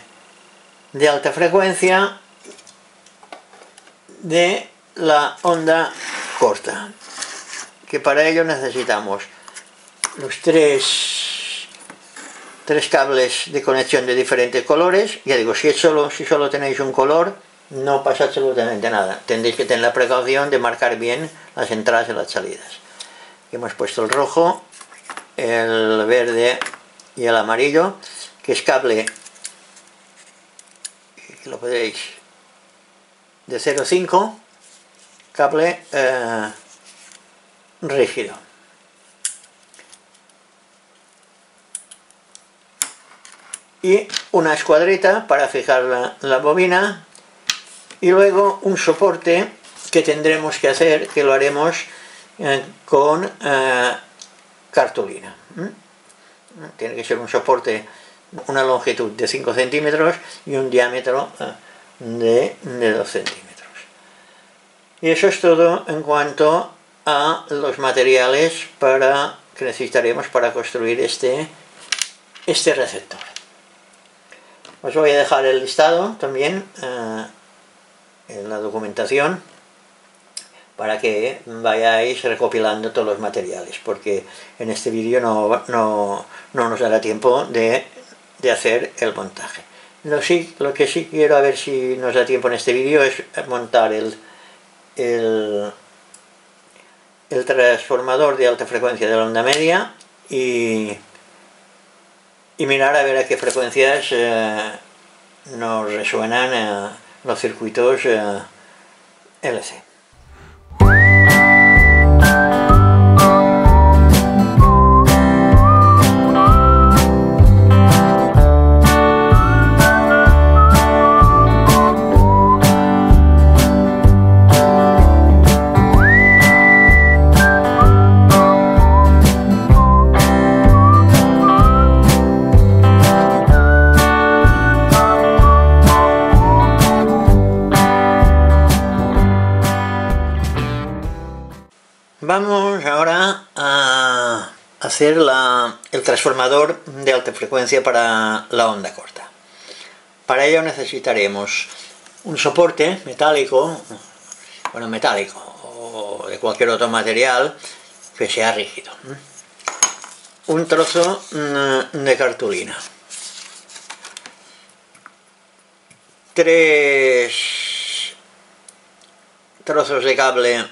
alta frecuencia de la onda corta, que para ello necesitamos los tres cables de conexión de diferentes colores. Ya digo, si solo tenéis un color, no pasa absolutamente nada. Tendréis que tener la precaución de marcar bien las entradas y las salidas. Hemos puesto el rojo, el verde y el amarillo, que es cable, que lo podéis, de 0,5, cable rígido. Y una escuadrita para fijar la bobina, y luego un soporte que tendremos que hacer, que lo haremos con cartulina. Tiene que ser un soporte, una longitud de 5 centímetros y un diámetro de 2 centímetros. Y eso es todo en cuanto a los materiales que necesitaremos para construir este receptor. Os voy a dejar el listado también en la documentación, para que vayáis recopilando todos los materiales, porque en este vídeo no nos dará tiempo de hacer el montaje. Lo que sí quiero, a ver si nos da tiempo en este vídeo, es montar el transformador de alta frecuencia de la onda media y mirar a ver a qué frecuencias nos resuenan los circuitos LC. Vamos ahora a hacer el transformador de alta frecuencia para la onda corta. Para ello necesitaremos un soporte metálico, o de cualquier otro material que sea rígido, un trozo de cartulina, 3 trozos de cable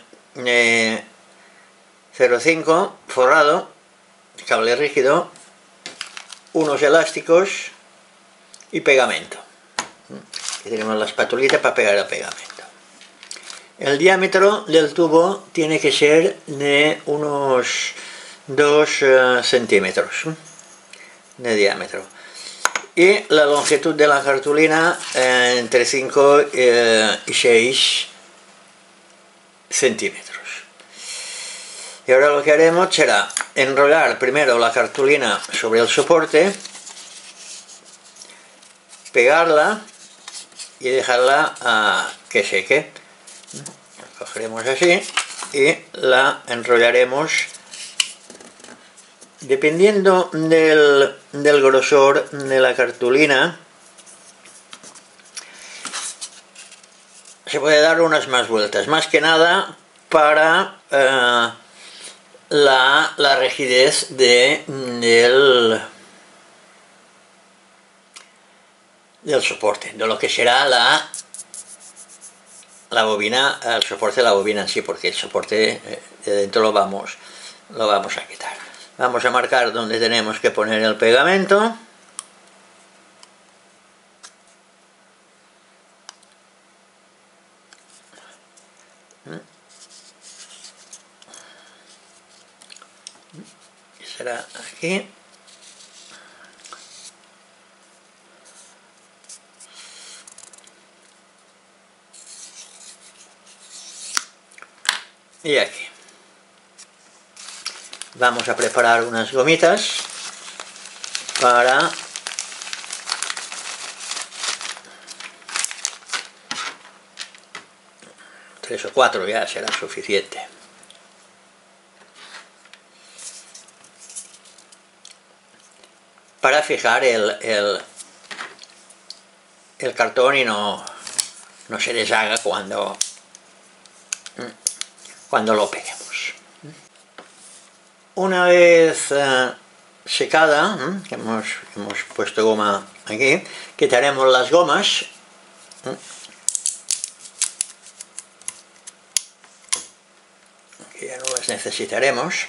0,5 forrado, cable rígido, unos elásticos y pegamento. Aquí tenemos la espatulita para pegar el pegamento. El diámetro del tubo tiene que ser de unos 2 centímetros de diámetro, y la longitud de la cartulina entre 5 y 6 centímetros. Y ahora lo que haremos será enrollar primero la cartulina sobre el soporte, pegarla y dejarla que seque. La cogeremos así y la enrollaremos dependiendo del grosor de la cartulina. Se puede dar unas más vueltas, más que nada para la rigidez del soporte, de lo que será la bobina, el soporte de la bobina en sí, porque el soporte de dentro lo vamos a quitar. Vamos a marcar donde tenemos que poner el pegamento. Será aquí. Y aquí. Vamos a preparar unas gomitas para tres o 4 ya será suficiente. Para fijar el cartón y no se deshaga cuando cuando lo peguemos. Una vez secada, que hemos puesto goma aquí, quitaremos las gomas. Que ya no las necesitaremos.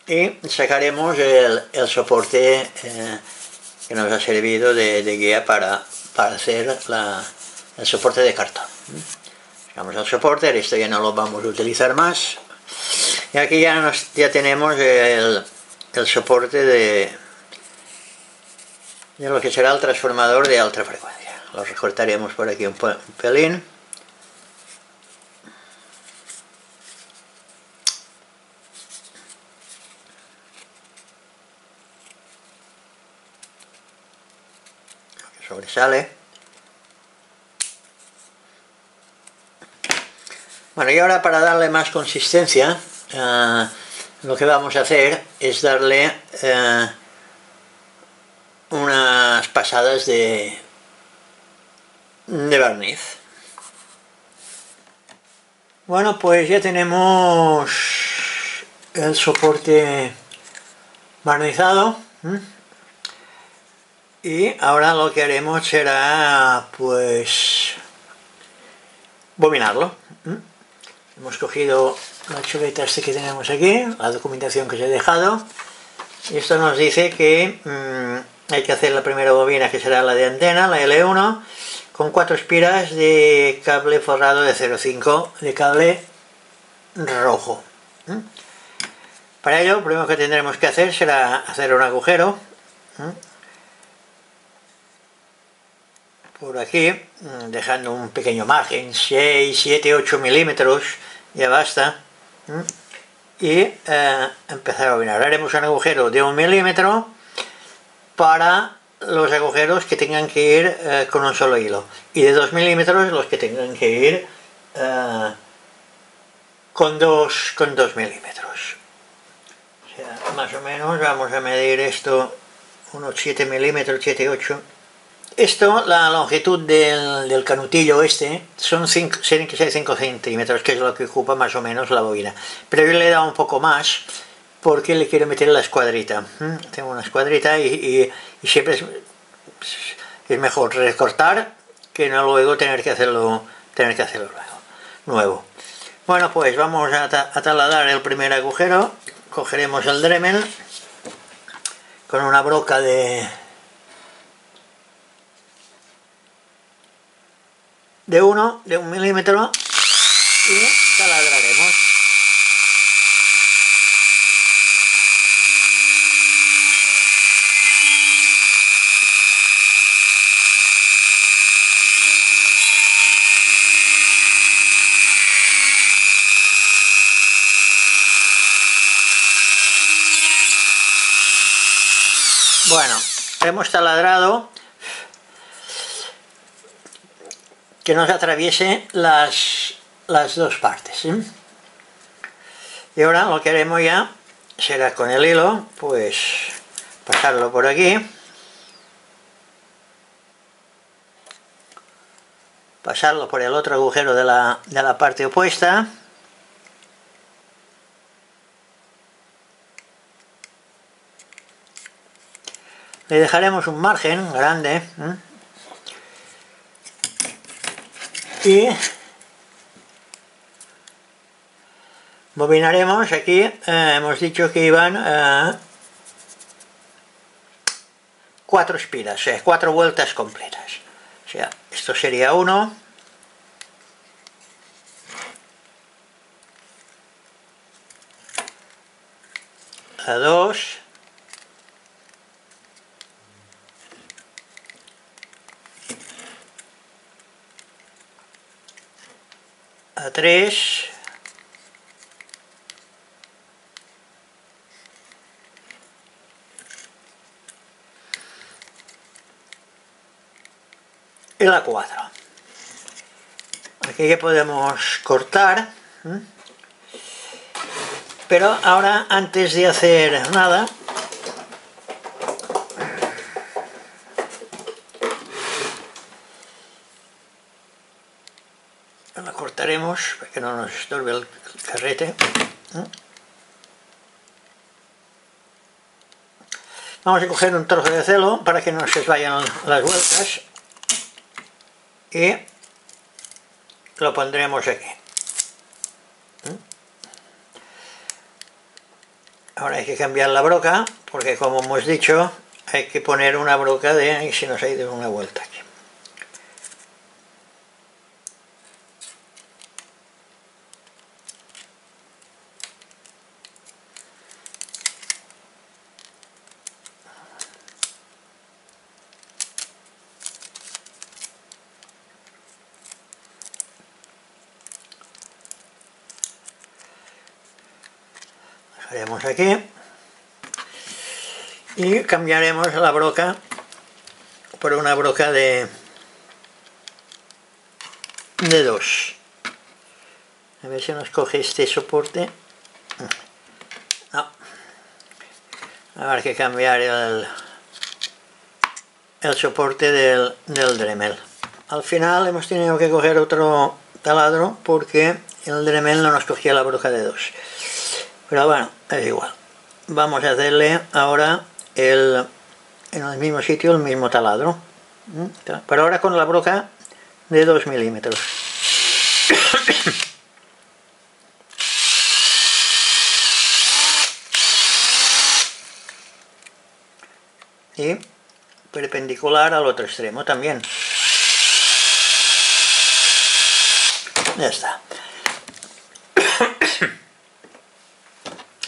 Y sacaremos el soporte que nos ha servido de guía para hacer el soporte de cartón. Sacamos el soporte, esto ya no lo vamos a utilizar más. Y aquí ya tenemos el soporte de lo que será el transformador de alta frecuencia. Lo recortaremos por aquí un pelín. Sobresale. Bueno, y ahora para darle más consistencia, lo que vamos a hacer es darle unas pasadas de barniz. Bueno, pues ya tenemos el soporte barnizado. Y ahora lo que haremos será, pues, bombinarlo. Hemos cogido la chuleta que tenemos aquí, la documentación que os he dejado. Y esto nos dice que hay que hacer la primera bobina, que será la de antena, la L1, con 4 espiras de cable forrado de 0,5 de cable rojo. Para ello, lo primero que tendremos que hacer será hacer un agujero. Por aquí, dejando un pequeño margen, 6, 7, 8 milímetros, ya basta. Y empezar a bobinar. Haremos un agujero de 1 milímetro para los agujeros que tengan que ir con un solo hilo. Y de 2 milímetros los que tengan que ir con 2 milímetros. O sea, más o menos vamos a medir esto unos 7 milímetros, 7, 8. Esto, la longitud del canutillo tienen que ser 5 centímetros, que es lo que ocupa más o menos la bobina. Pero yo le he dado un poco más porque le quiero meter la escuadrita. Tengo una escuadrita y siempre es mejor recortar que no luego tener que hacerlo nuevo. Bueno, pues vamos a taladrar el primer agujero. Cogeremos el Dremel con una broca de 1 milímetro y taladraremos. Bueno, hemos taladrado que nos atraviese las dos partes. Y ahora lo que haremos ya será con el hilo, pues pasarlo por aquí, pasarlo por el otro agujero de la parte opuesta, le dejaremos un margen grande, y bobinaremos. Aquí hemos dicho que iban 4 espiras, o sea, 4 vueltas completas. O sea, esto sería 1, a 2, a 3, y la 4. Aquí ya podemos cortar, pero ahora, antes de hacer nada, la cortaremos para que no nos estorbe el carrete. Vamos a coger un trozo de celo para que no se vayan las vueltas y lo pondremos aquí. Ahora hay que cambiar la broca porque, como hemos dicho, hay que poner una broca de... y se nos ha ido una vuelta aquí. Dejaremos aquí y cambiaremos la broca por una broca de 2. A ver si nos coge este soporte. No. Habrá que cambiar el soporte del Dremel. Al final hemos tenido que coger otro taladro porque el Dremel no nos cogía la broca de 2. Pero bueno, es igual. Vamos a hacerle ahora en el mismo sitio el mismo taladro. Pero ahora con la broca de 2 milímetros. Y perpendicular al otro extremo también. Ya está.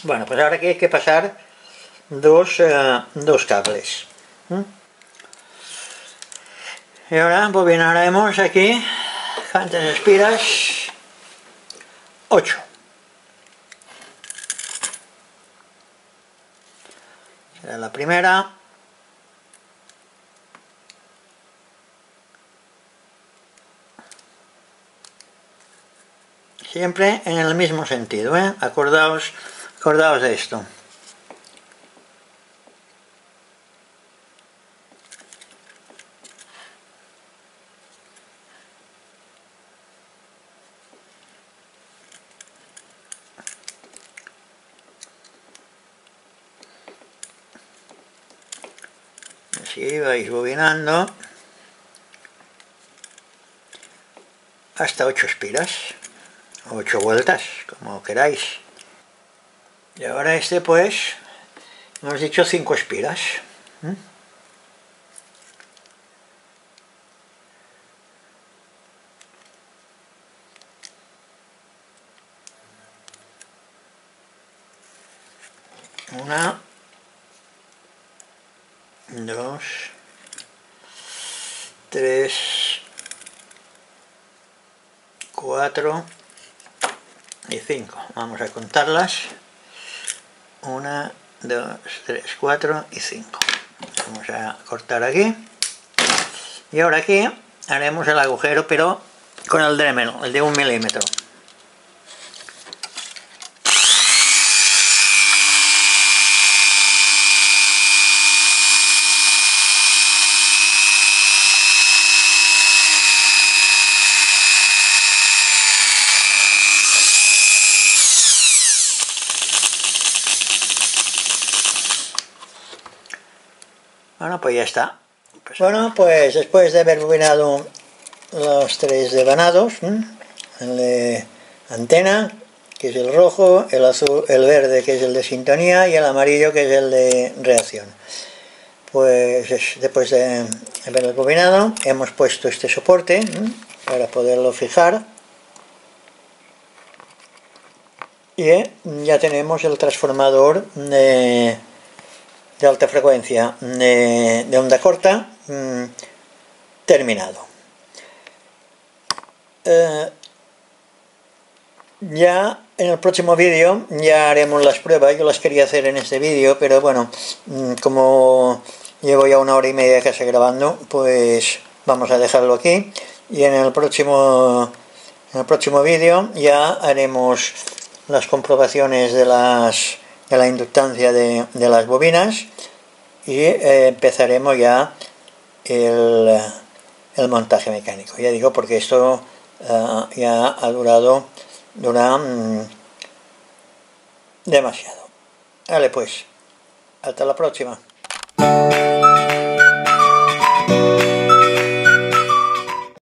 Bueno, pues ahora aquí hay que pasar dos cables. Y ahora bobinaremos aquí cuántas espiras. 8. Será la primera. Siempre en el mismo sentido, ¿eh? Acordaos de esto. Así vais bobinando hasta 8 espiras, 8 vueltas, como queráis. Y ahora pues, hemos dicho 5 espiras. Una, 2, 3, 4 y 5. Vamos a contarlas. 1, 2, 3, 4 y 5. Vamos a cortar aquí. Y ahora aquí haremos el agujero, pero con el Dremel, el de 1 milímetro. Bueno, pues ya está. Bueno, pues después de haber bobinado los 3 devanados, el de antena, que es el rojo, el azul, el verde, que es el de sintonía, y el amarillo, que es el de reacción. Pues después de haberlo bobinado, hemos puesto este soporte para poderlo fijar. Y ya tenemos el transformador de alta frecuencia de onda corta terminado. Ya en el próximo vídeo ya haremos las pruebas. Yo las quería hacer en este vídeo, pero bueno, como llevo ya 1 hora y media casi grabando, pues vamos a dejarlo aquí, y en el próximo vídeo ya haremos las comprobaciones de la inductancia de las bobinas, y empezaremos ya el montaje mecánico. Ya digo, porque esto ya ha durado demasiado. Vale, pues, hasta la próxima.